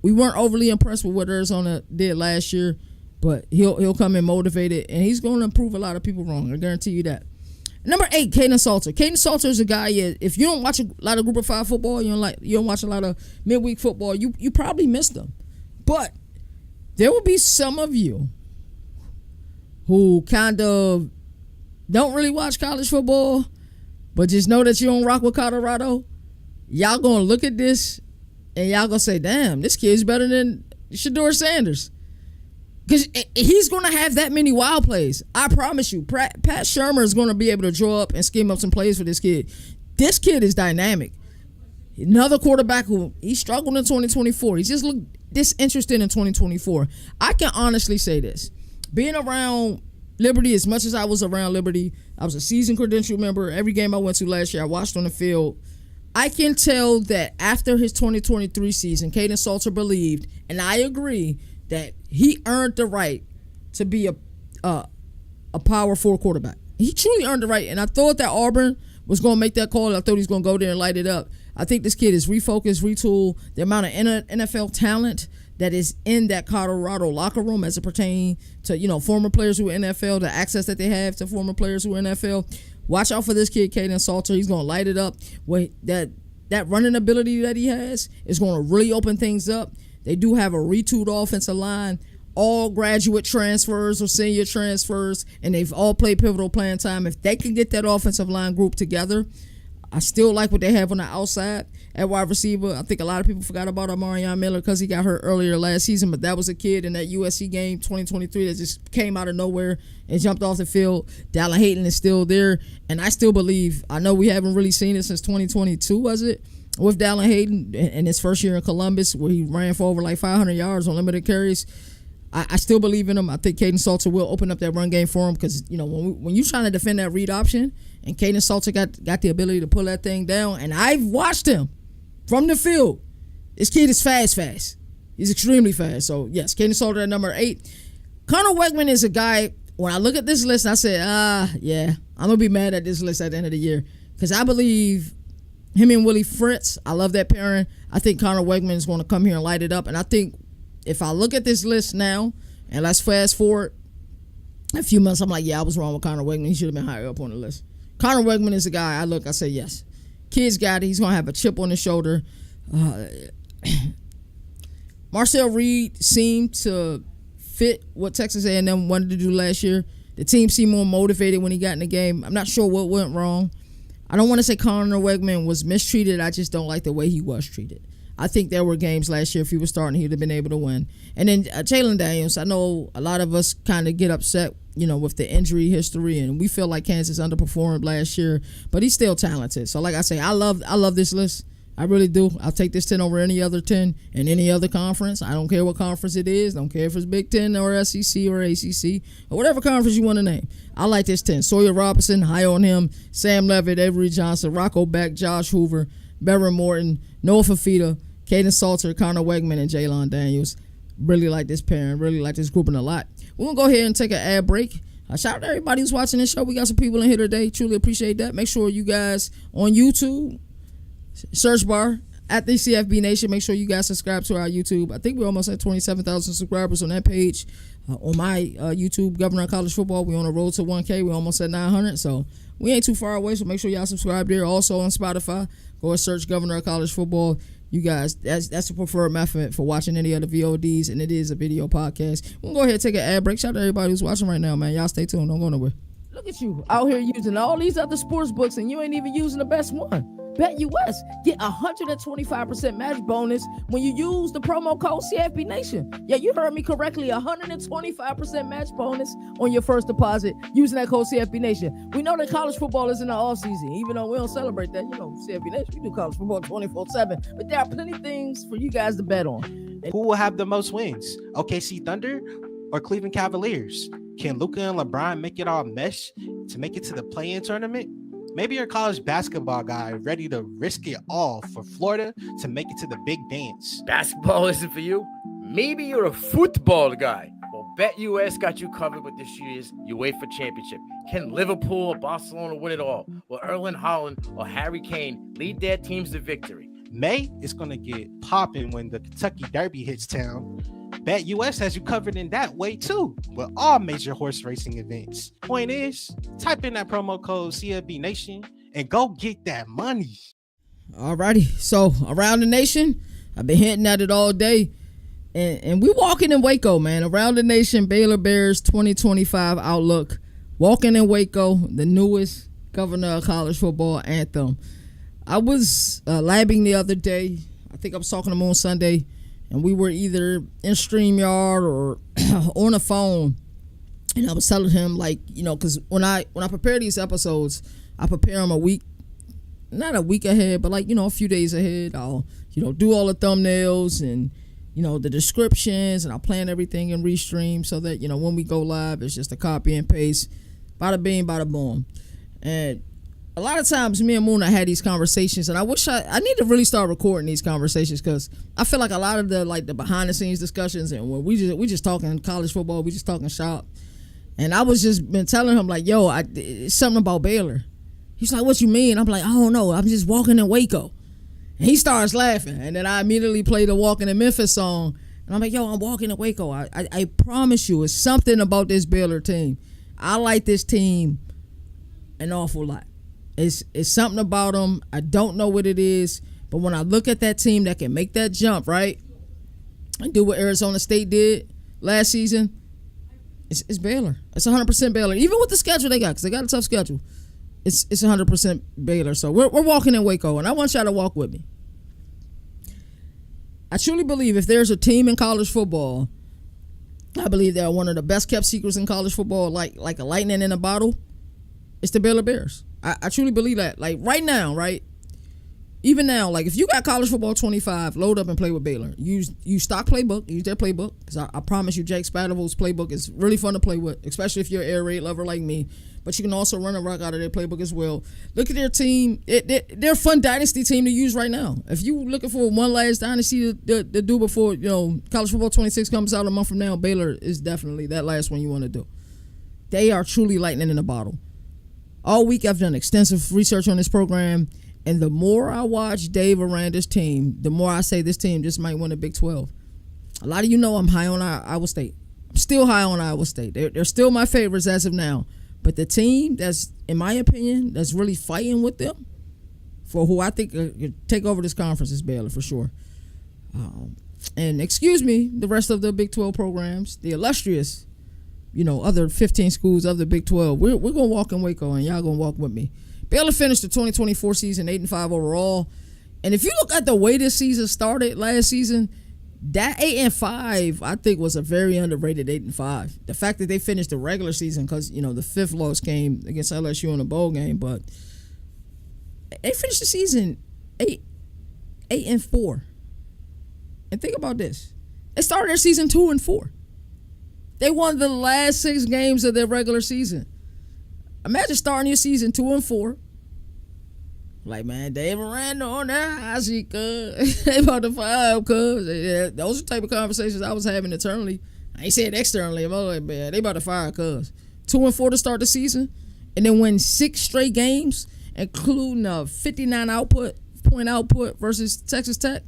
weren't overly impressed with what Arizona did last year, but he'll come in motivated, and he's going to prove a lot of people wrong. I guarantee you that. Number 8, Caden Salter. Caden Salter is a guy, if you don't watch a lot of Group of 5 football, you don't watch a lot of midweek football, you probably missed them. But there will be some of you who kind of don't really watch college football, but just know that you don't rock with Colorado. Y'all going to look at this, and y'all going to say, damn, this kid's better than Shedeur Sanders. Because he's going to have that many wild plays. I promise you. Pat Shurmur is going to be able to draw up and scheme up some plays for this kid. This kid is dynamic. Another quarterback who he struggled in 2024. He just looked disinterested in 2024. I can honestly say this. Being around Liberty as much as I was around Liberty, I was a season credential member. Every game I went to last year, I watched on the field. I can tell that after his 2023 season, Caden Salter believed, and I agree, that he earned the right to be a power 4 quarterback. He truly earned the right, and I thought that Auburn was going to make that call. I thought he was going to go there and light it up. I think this kid is refocused, retooled. The amount of NFL talent that is in that Colorado locker room as it pertains to, former players who are NFL, the access that they have to former players who are NFL. Watch out for this kid, Caden Salter. He's going to light it up. That running ability that he has is going to really open things up. They do have a retooled offensive line. all graduate transfers or senior transfers, and they've all played pivotal playing time. If they can get that offensive line group together, I still like what they have on the outside at wide receiver. I think a lot of people forgot about Amarion Miller because he got hurt earlier last season, but that was a kid in that USC game 2023 that just came out of nowhere and jumped off the field. Dallin Hayden is still there, and I still believe, I know we haven't really seen it since 2022, was it? With Dallin Hayden in his first year in Columbus, where he ran for over like 500 yards on limited carries. I still believe in him. I think Caden Salter will open up that run game for him because, you know, when you're trying to defend that read option, and Caden Salter got the ability to pull that thing down, and I've watched him from the field. This kid is fast. He's extremely fast. So, yes, Caden Salter at number 8. Connor Wegman is a guy, when I look at this list, I say, yeah, I'm going to be mad at this list at the end of the year because I believe him and Willie Fritz, I love that pairing. I think Connor Wegman is going to come here and light it up, and I think if I look at this list now, and let's fast forward a few months, I'm like, yeah, I was wrong with Connor Wegman. He should have been higher up on the list. Connor Wegman is a guy I say yes. Kid's got it. He's going to have a chip on his shoulder. Marcel Reed seemed to fit what Texas A&M wanted to do last year. The team seemed more motivated when he got in the game. I'm not sure what went wrong. I don't want to say Connor Wegman was mistreated. I just don't like the way he was treated. I think there were games last year, if he was starting, he'd have been able to win. And then Jalen Daniels, I know a lot of us kind of get upset, you know, with the injury history, and we feel like Kansas underperformed last year, but he's still talented. So like I say, I love this list. I really do. I'll take this 10 over any other 10 in any other conference. I don't care what conference it is. Don't care if it's Big Ten or SEC or ACC or whatever conference you want to name. I like this 10. Sawyer Robinson, high on him. Sam Levitt, Avery Johnson, Rocco Beck, Josh Hoover, Barron Morton, Noah Fafita, Caden Salter, Connor Wegman, and Jalen Daniels. Really like this pairing. Really like this grouping a lot. We're going to go ahead and take an ad break. Shout out to everybody who's watching this show. We got some people in here today. Truly appreciate that. Make sure you guys on YouTube, search bar at the CFB Nation. Make sure you guys subscribe to our YouTube. I think we're almost at 27,000 subscribers on that page. On my YouTube, Governor of College Football, we're on the road to 1K. We're almost at 900, so we ain't too far away. So make sure y'all subscribe there. Also on Spotify, go and search Governor of College Football. You guys, that's the preferred method for watching any of the VODs, and it is a video podcast. We'll go ahead and take an ad break. Shout out to everybody who's watching right now, man. Y'all stay tuned. Don't go nowhere. Look at you out here using all these other sports books, and you ain't even using the best one. BetUS. Get 125% match bonus when you use the promo code CFB Nation. Yeah, you heard me correctly. 125% match bonus on your first deposit using that code CFB Nation. We know that college football is in the offseason, even though we don't celebrate that. You know, CFB Nation, we do college football 24/7. But there are plenty of things for you guys to bet on. Who will have the most wins? OKC Thunder or Cleveland Cavaliers? Can Luka and LeBron make it all mesh to make it to the play-in tournament? Maybe you're a college basketball guy ready to risk it all for Florida to make it to the big dance. Basketball isn't for you? Maybe you're a football guy. Well, BetUS got you covered with this year's UEFA Championship. Can Liverpool or Barcelona win it all? Will Erling Haaland or Harry Kane lead their teams to victory? May is going to get popping when the Kentucky Derby hits town. BetUS has you covered in that way too, with all major horse racing events. Point is, type in that promo code CFB Nation and go get that money. Alrighty, so around the nation, I've been hinting at it all day, and we walking in Waco, man. Around the nation, Baylor Bears 2025 outlook. Walking in Waco, the newest Governor of College Football anthem. I was labbing the other day. I think I was talking to him on Sunday, and we were either in StreamYard or on the phone. And I was telling him, like, you know, because when I prepare these episodes, I prepare them not a week ahead, but like, you know, a few days ahead. I'll, you know, do all the thumbnails and, you know, the descriptions, and I'll plan everything in Restream so that, you know, when we go live, it's just a copy and paste. Bada bing, bada boom. And a lot of times me and Moona had these conversations, and I wish I need to really start recording these conversations, because I feel like a lot of the behind the scenes discussions, and when we just talking college football, we just talking shop. And I was just been telling him, like, yo, it's something about Baylor. He's like, what you mean? I'm like, I don't know. I'm just walking in Waco. And he starts laughing, and then I immediately play the Walkin' in Memphis song, and I'm like, yo, I'm walking in Waco. I promise you, it's something about this Baylor team. I like this team an awful lot. It's something about them. I don't know what it is, but when I look at that team that can make that jump, right, and do what Arizona State did last season, it's Baylor. It's 100% Baylor. Even with the schedule they got, because they got a tough schedule, it's 100% Baylor. So we're walking in Waco, and I want y'all to walk with me. I truly believe if there's a team in college football, I believe they're one of the best kept secrets in college football, like a lightning in a bottle. It's the Baylor Bears. I truly believe that. Like right now, right? Even now, like if you got college football 25, load up and play with Baylor. Use stock playbook. Use their playbook, because I promise you, Jake Spavital's playbook is really fun to play with, especially if you're an air raid lover like me. But you can also run a rock out of their playbook as well. Look at their team. They're a fun dynasty team to use right now. If you looking for one last dynasty to do before college football 26 comes out a month from now, Baylor is definitely that last one you want to do. They are truly lightning in a bottle. All week I've done extensive research on this program, and the more I watch Dave Aranda's team, the more I say this team just might win the Big 12. A lot of you know I'm high on Iowa State. I'm still high on Iowa State. They're still my favorites as of now. But the team that's, in my opinion, that's really fighting with them for who I think could take over this conference is Baylor for sure. And excuse me, the rest of the Big 12 programs, the illustrious, other 15 schools of the Big 12. We're going to walk in Waco, and y'all going to walk with me. Baylor finished the 2024 season 8-5 overall. And if you look at the way this season started last season, that 8-5, I think, was a very underrated 8-5. The fact that they finished the regular season, because the fifth loss came against LSU in the bowl game, but they finished the season 8-4. And think about this: they started their season 2-4. They won the last 6 games of their regular season. Imagine starting your season 2-4. Like, man, Dave Aranda on that high seat, cuz. They about to fire, cuz. Those are the type of conversations I was having internally. I ain't saying externally. I'm like, man, they about to fire, cuz. 2-4 to start the season, and then win 6 straight games, including a 59 point output versus Texas Tech.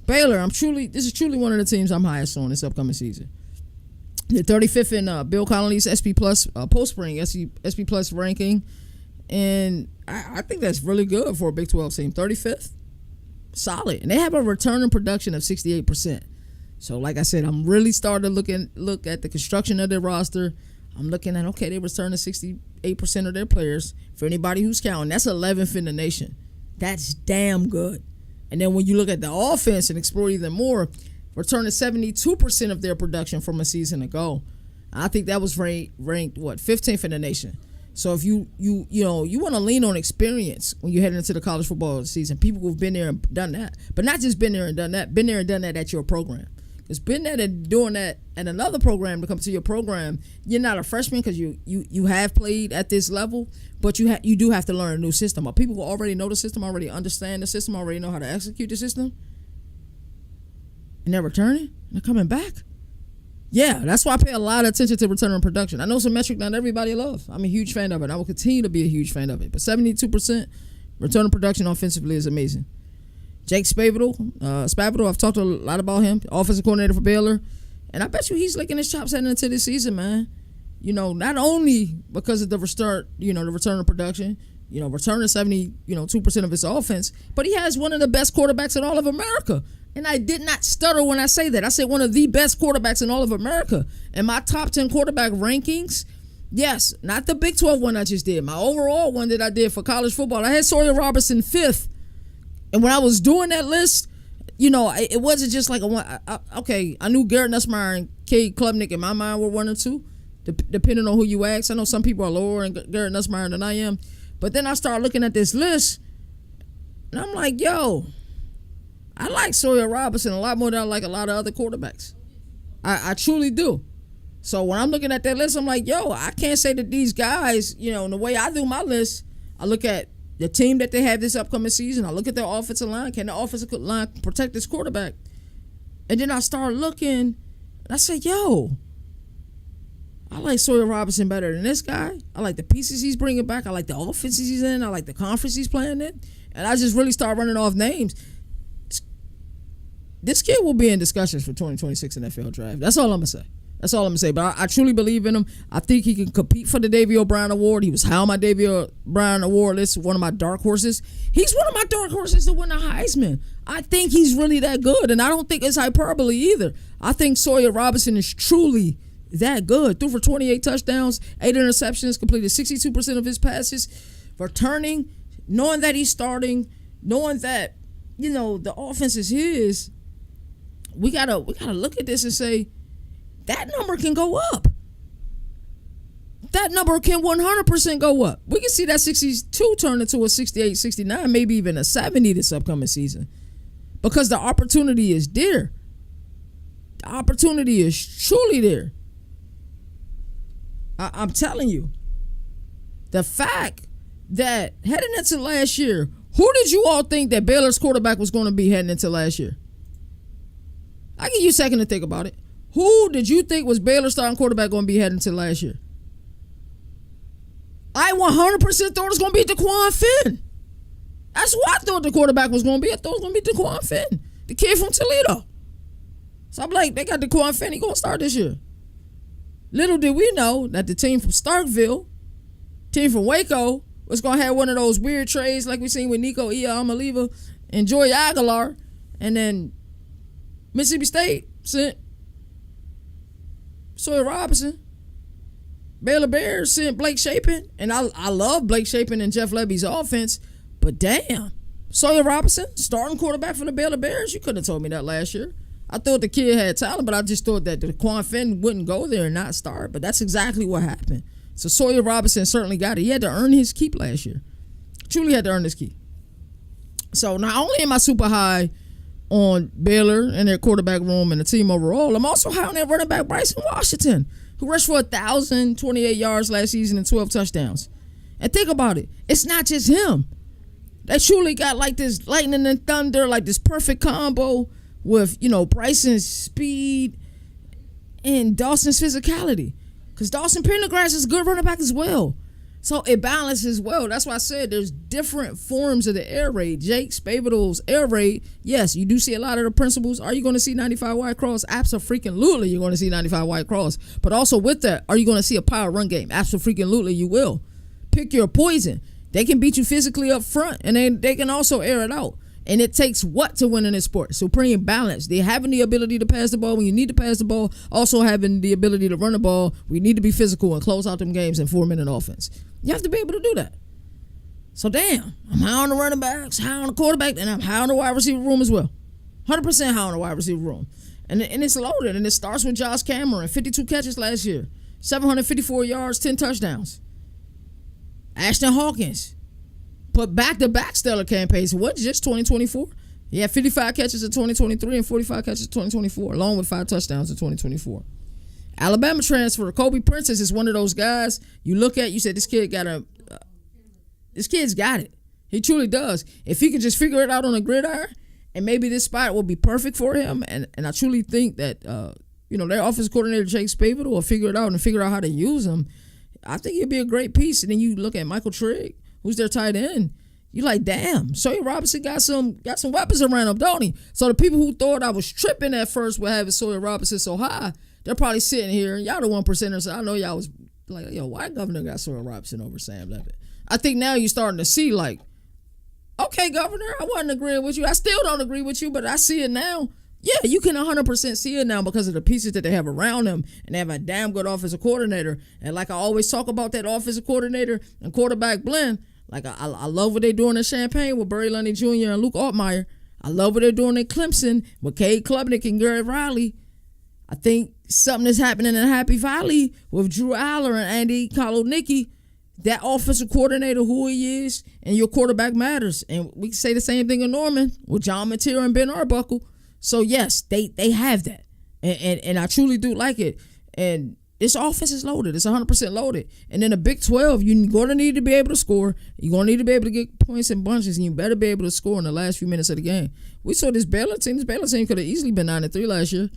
Baylor, this is truly one of the teams I'm highest on this upcoming season. They're 35th in Bill Connolly's SP Plus post-spring SP Plus ranking. And I think that's really good for a Big 12 team. 35th, solid. And they have a return in production of 68%. So, like I said, I'm really starting to look at the construction of their roster. I'm looking at, okay, they return to 68% of their players. For anybody who's counting, that's 11th in the nation. That's damn good. And then when you look at the offense and explore even more, returning 72% of their production from a season ago. I think that was ranked 15th in the nation. So if you want to lean on experience when you head into the college football season, people who've been there and done that, but not just been there and done that at your program. Because been there and doing that at another program to come to your program, you're not a freshman because you have played at this level, but you do have to learn a new system. But people who already know the system, already understand the system, already know how to execute the system, and they're returning, and they're coming back. Yeah, that's why I pay a lot of attention to return on production. I know it's a metric not everybody loves. I'm a huge fan of it. I will continue to be a huge fan of it. But 72% return on production offensively is amazing. Jake Spavital, I've talked a lot about him, offensive coordinator for Baylor. And I bet you he's licking his chops heading into this season, man. Not only because of the return on production, returning 72% of his offense, but he has one of the best quarterbacks in all of America. And I did not stutter when I say that. I said one of the best quarterbacks in all of America. And my top 10 quarterback rankings, yes, not the Big 12 one I just did. My overall one that I did for college football, I had Sawyer Robertson 5th. And when I was doing that list, it wasn't just like a one. I knew Garrett Nussmeier and Cade Klubnik in my mind were 1 or 2, depending on who you ask. I know some people are lower in Garrett Nussmeier than I am. But then I started looking at this list, and I'm like, yo, I like Sawyer Robertson a lot more than I like a lot of other quarterbacks. I truly do. So when I'm looking at that list, I'm like, yo, I can't say that these guys, in the way I do my list, I look at the team that they have this upcoming season. I look at their offensive line. Can the offensive line protect this quarterback? And then I start looking, and I say, yo, I like Sawyer Robertson better than this guy. I like the pieces he's bringing back. I like the offenses he's in. I like the conference he's playing in. And I just really start running off names. This kid will be in discussions for 2026 NFL draft. That's all I'm going to say. That's all I'm gonna say. But I truly believe in him. I think he can compete for the Davy O'Brien Award. He was high on my Davy O'Brien Award list. One of my dark horses. He's one of my dark horses to win the Heisman. I think he's really that good, and I don't think it's hyperbole either. I think Sawyer Robinson is truly that good. Threw for 28 touchdowns, 8 interceptions, completed 62% of his passes, returning, knowing that he's starting, knowing that the offense is his. We gotta look at this and say, that number can go up. That number can 100% go up. We can see that 62 turn into a 68, 69, maybe even a 70 this upcoming season. Because the opportunity is there. The opportunity is truly there. I'm telling you. The fact that heading into last year, who did you all think that Baylor's quarterback was going to be heading into last year? I'll give you a second to think about it. Who did you think was Baylor's starting quarterback going to be heading into last year? I 100% thought it was going to be DeQuan Finn. That's who I thought the quarterback was going to be. I thought it was going to be DeQuan Finn, the kid from Toledo. So I'm like, they got DeQuan Finn. He going to start this year. Little did we know that the team from Starkville, team from Waco, was going to have one of those weird trades like we seen with Nico Iamaleava and Joey Aguilar. And then Mississippi State sent Sawyer Robinson. Baylor Bears sent Blake Shapen. And I love Blake Shapen and Jeff Levy's offense. But damn, Sawyer Robinson, starting quarterback for the Baylor Bears? You couldn't have told me that last year. I thought the kid had talent, but I just thought that DeQuan Finn wouldn't go there and not start. But that's exactly what happened. So Sawyer Robinson certainly got it. He had to earn his keep last year. Truly had to earn his keep. So not only am I super high on Baylor and their quarterback room and the team overall, I'm also high on their running back Bryson Washington, who rushed for 1,028 yards last season and 12 touchdowns. And think about it. It's not just him. They truly got like this lightning and thunder, like this perfect combo with, Bryson's speed and Dawson's physicality. Because Dawson Pendergrass is a good running back as well. So it balances well. That's why I said there's different forms of the air raid. Jake Spavital's air raid, yes, you do see a lot of the principles. Are you going to see 95 wide cross? Absolutely, you're going to see 95 wide cross. But also with that, are you going to see a power run game? Absolutely, you will. Pick your poison. They can beat you physically up front, and they can also air it out. And it takes what to win in this sport? Supreme balance. They having the ability to pass the ball when you need to pass the ball, also having the ability to run the ball. We need to be physical and close out them games in 4-minute offense. You have to be able to do that. So damn, I'm high on the running backs, high on the quarterback, and I'm high on the wide receiver room as well. 100% high on the wide receiver room. And it's loaded, and it starts with Josh Cameron, 52 catches last year, 754 yards, 10 touchdowns. Ashton Hawkins put back-to-back stellar campaigns. What, just 2024? He had 55 catches in 2023 and 45 catches in 2024, along with 5 touchdowns in 2024. Alabama transfer, Kobe Princess is one of those guys you look at, you say, this kid's got it. He truly does. If he can just figure it out on a gridiron, and maybe this spot will be perfect for him, and I truly think that, their offensive coordinator, Jake Spavital, will figure it out and figure out how to use him. I think he'd be a great piece. And then you look at Michael Trigg, who's their tight end. You like, damn, Sawyer Robinson got some weapons around him, don't he? So the people who thought I was tripping at first with having Sawyer Robinson so high, they're probably sitting here, and y'all the 1%ers. So I know y'all was like, yo, why Governor got Sawyer Robinson over Sam Levitt? I think now you're starting to see, like, okay, Governor, I wasn't agreeing with you. I still don't agree with you, but I see it now. Yeah, you can 100% see it now because of the pieces that they have around them, and they have a damn good offensive coordinator. And like I always talk about that offensive coordinator and quarterback blend, like I love what they're doing in Champaign with Barry Lundy Jr. and Luke Altmaier. I love what they're doing in Clemson with Cade Klubnik and Garrett Riley. I think something is happening in Happy Valley with Drew Aller and Andy Kolodnicki. That offensive coordinator, who he is, and your quarterback matters. And we can say the same thing in Norman with John Mateer and Ben Arbuckle. So, yes, they have that. And I truly do like it. And this offense is loaded. It's 100% loaded. And in the Big 12, you're going to need to be able to score. You're going to need to be able to get points in bunches, and you better be able to score in the last few minutes of the game. We saw this Baylor team. This Baylor team could have easily been 9-3 last year.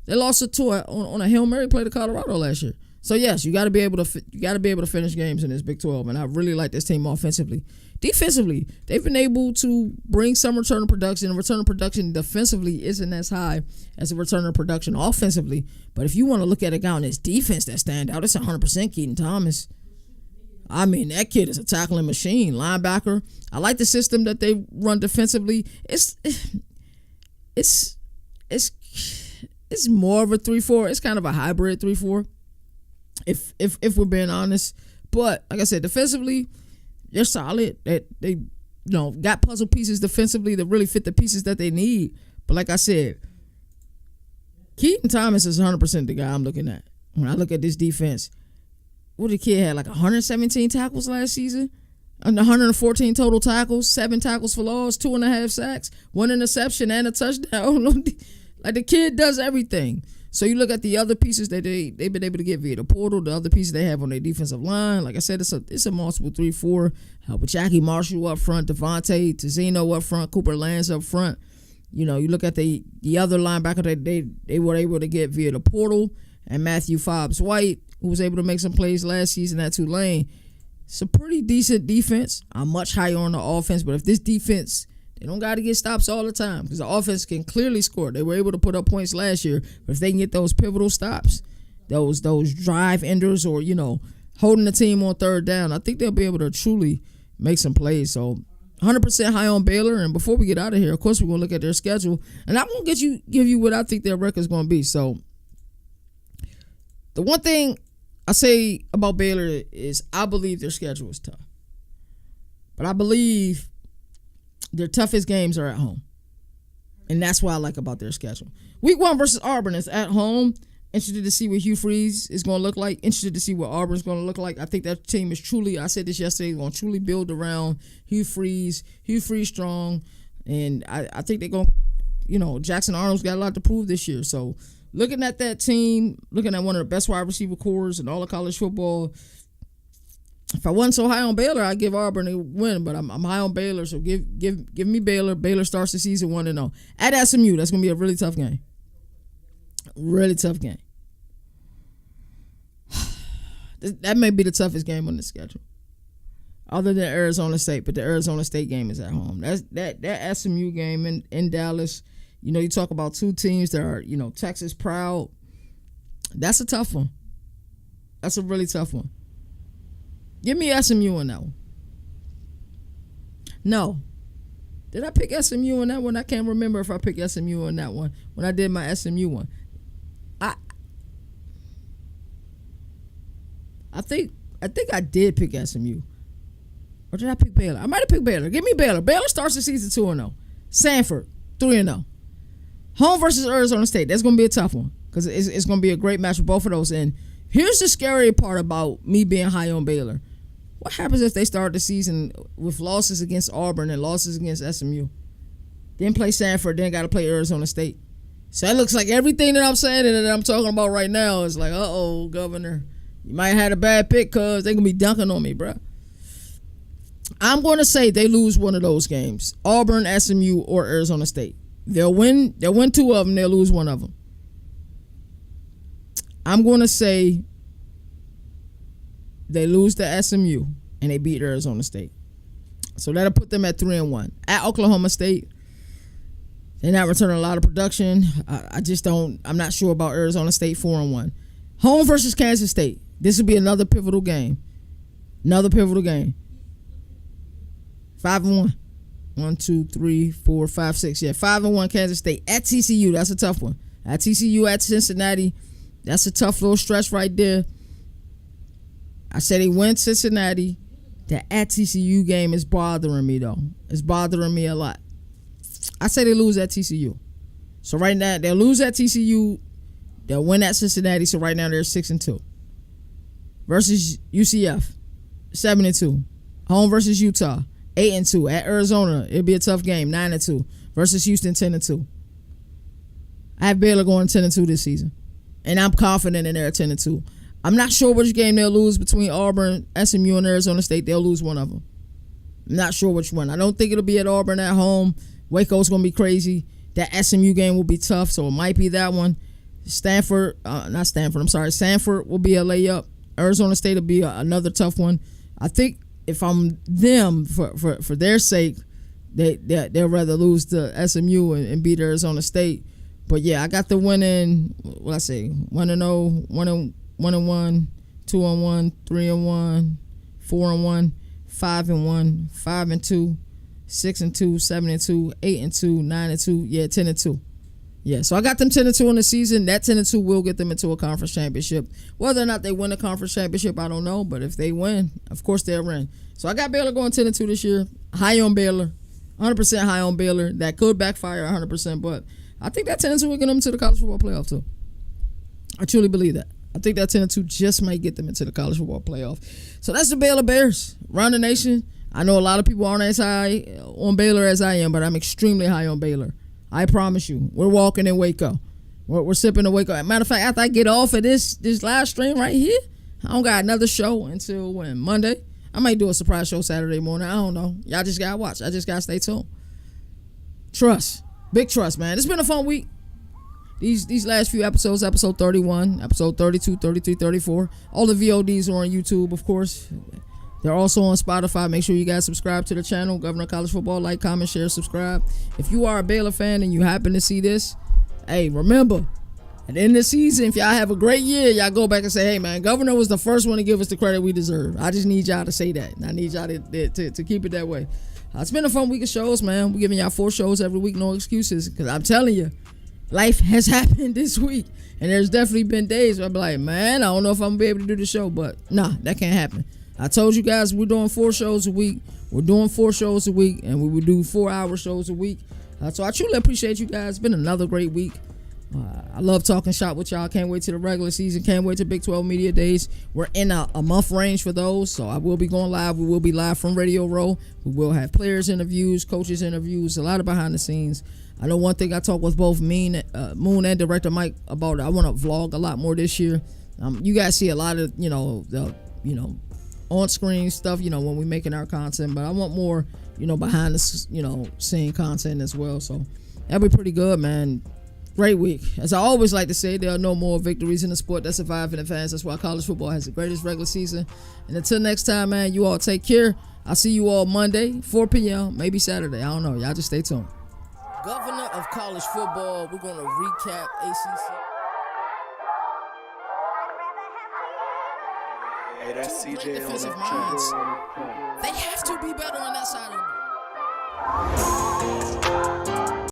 They lost it on a Hail Mary play to Colorado last year. So, yes, you got to be able to finish games in this Big 12. And I really like this team offensively. defensively, they've been able to bring some return of production. And return of production defensively isn't as high as the return of production offensively. But if you want to look at a guy on his defense that stand out, it's 100% Keaton Thomas. I mean, that kid is a tackling machine, linebacker. I like the system that they run defensively. It's more of a 3-4. It's kind of a hybrid 3-4, if we're being honest. But like I said, defensively, they're solid. They got puzzle pieces defensively that really fit the pieces that they need. But like I said, Keaton Thomas is 100% the guy I'm looking at when I look at this defense. What the kid had, like 117 tackles last season, 114 total tackles, 7 tackles for loss, 2.5 sacks, 1 interception, and a touchdown. Like, the kid does everything. So you look at the other pieces that they've been able to get via the portal, the other pieces they have on their defensive line. Like I said, it's a multiple 3-4. With Jackie Marshall up front, Devontae Tizino up front, Cooper Lance up front. You look at the other linebacker that they were able to get via the portal, and Matthew Fobbs White, who was able to make some plays last season at Tulane. It's a pretty decent defense. I'm much higher on the offense, but if this defense, they don't got to get stops all the time because the offense can clearly score. They were able to put up points last year, but if they can get those pivotal stops, those drive enders, or holding the team on third down, I think they'll be able to truly make some plays. So 100% high on Baylor. And before we get out of here, of course, we're going to look at their schedule, and I won't give you what I think their record's going to be. So the one thing I say about Baylor is I believe their schedule is tough. But I believe their toughest games are at home. And that's what I like about their schedule. Week 1 versus Auburn is at home. Interested to see what Hugh Freeze is going to look like. Interested to see what Auburn's going to look like. I think that team is truly, I said this yesterday, going to truly build around Hugh Freeze. Hugh Freeze strong. And I think they're going to, Jackson Arnold's got a lot to prove this year. So looking at that team, looking at one of the best wide receiver cores in all of college football, if I wasn't so high on Baylor, I'd give Auburn a win, but I'm high on Baylor, so give me Baylor. Baylor starts the season 1-0. At SMU, that's going to be a really tough game. Really tough game. That may be the toughest game on the schedule, other than Arizona State, but the Arizona State game is at home. That SMU game in Dallas. You talk about two teams that are, Texas proud. That's a tough one. That's a really tough one. Give me SMU on that one. No. Did I pick SMU on that one? I can't remember if I picked SMU on that one when I did my SMU one. I think I did pick SMU. Or did I pick Baylor? I might have picked Baylor. Give me Baylor. Baylor starts the season 2-0. Sanford, 3-0. Home versus Arizona State. That's going to be a tough one because it's going to be a great match for both of those. And here's the scary part about me being high on Baylor. What happens if they start the season with losses against Auburn and losses against SMU? Then play Sanford, then got to play Arizona State. So it looks like everything that I'm saying and that I'm talking about right now is like, uh-oh, Governor. You might have had a bad pick because they're going to be dunking on me, bro. I'm going to say they lose one of those games. Auburn, SMU, or Arizona State. They'll win 2 of them. They'll lose 1 of them. I'm going to say they lose to SMU and they beat Arizona State. So that'll put them at 3-1. At Oklahoma State, they're not returning a lot of production. I'm not sure about Arizona State 4-1. Home versus Kansas State. This will be another pivotal game. 5-1. 1, 2, 3, 4, 5, 6. Yeah, 5-1 Kansas State. At TCU, that's a tough one. At TCU, at Cincinnati, that's a tough little stretch right there. I said they win Cincinnati. The at TCU game is bothering me, though. It's bothering me a lot. I say they lose at TCU. So right now, they'll lose at TCU. They'll win at Cincinnati. So right now, they're 6-2. Versus UCF, 7-2. Home versus Utah, 8-2. At Arizona, it'll be a tough game, 9-2. Versus Houston, 10-2. I have Baylor going 10-2 this season. And I'm confident in their 10-2. I'm not sure which game they'll lose between Auburn, SMU, and Arizona State. They'll lose one of them. I'm not sure which one. I don't think it'll be at Auburn at home. Waco's going to be crazy. That SMU game will be tough, so it might be that one. Sanford will be a layup. Arizona State will be another tough one. I think if I'm them for their sake, they'll rather lose to SMU and beat Arizona State. But yeah, I got the winning. What I say? 1-0, 1-1, 2-1, 3-1, 4-1, 5-1, 5-2, 6-2, 7-2, 8-2, 9-2. Yeah, 10-2. Yeah, so I got them 10-2 in the season. That 10-2 will get them into a conference championship. Whether or not they win a conference championship, I don't know. But if they win, of course they'll win. So I got Baylor going 10-2 this year. High on Baylor. 100% high on Baylor. That could backfire 100%, but I think that 10-2 will get them to the college football playoff too. I truly believe that. I think that 10-2 just might get them into the college football playoff. So that's the Baylor Bears. Around the nation. I know a lot of people aren't as high on Baylor as I am, but I'm extremely high on Baylor. I promise you. We're walking in Waco. We're sipping in Waco. Matter of fact, after I get off of this live stream right here, I don't got another show until when? Monday. I might do a surprise show Saturday morning. I don't know. Y'all just gotta watch. I just gotta stay tuned. Trust. Big trust, man. It's been a fun week. These last few episodes, episode 31, episode 32, 33, 34. All the VODs are on YouTube, of course. They're also on Spotify. Make sure you guys subscribe to the channel, Governor College Football. Like, comment, share, subscribe. If you are a Baylor fan and you happen to see this, hey, remember, at the end of the season, if y'all have a great year, y'all go back and say, hey, man, Governor was the first one to give us the credit we deserve. I just need y'all to say that. And I need y'all to keep it that way. It's been a fun week of shows, man. We're giving y'all 4 shows every week, no excuses. Because I'm telling you, life has happened this week. And there's definitely been days where I'll be like, man, I don't know if I'm going to be able to do the show. But nah, that can't happen. I told you guys we're doing 4 shows a week. We're doing 4 shows a week. And we would do 4-hour shows a week. So I truly appreciate you guys. It's been another great week. I love talking shop with y'all. Can't wait to the regular season. Can't wait to Big 12 Media Days. We're in a month range for those, so I will be going live. We will be live from Radio Row. We will have players interviews, coaches interviews, a lot of behind the scenes. I know one thing I talked with both Moon and Director Mike about. I want to vlog a lot more this year. You guys see a lot of on screen stuff. When we making our content, but I want more behind the scene content as well. So that'll be pretty good, man. Great week. As I always like to say, there are no more victories in the sport that survive in advance. That's why college football has the greatest regular season. And until next time, man, you all take care. I'll see you all Monday, 4 p.m., maybe Saturday. I don't know. Y'all just stay tuned. Governor of college football, we're going to recap ACC. Hey, that's CJ on Defensive that minds. track. They have to be better on that side of the ball.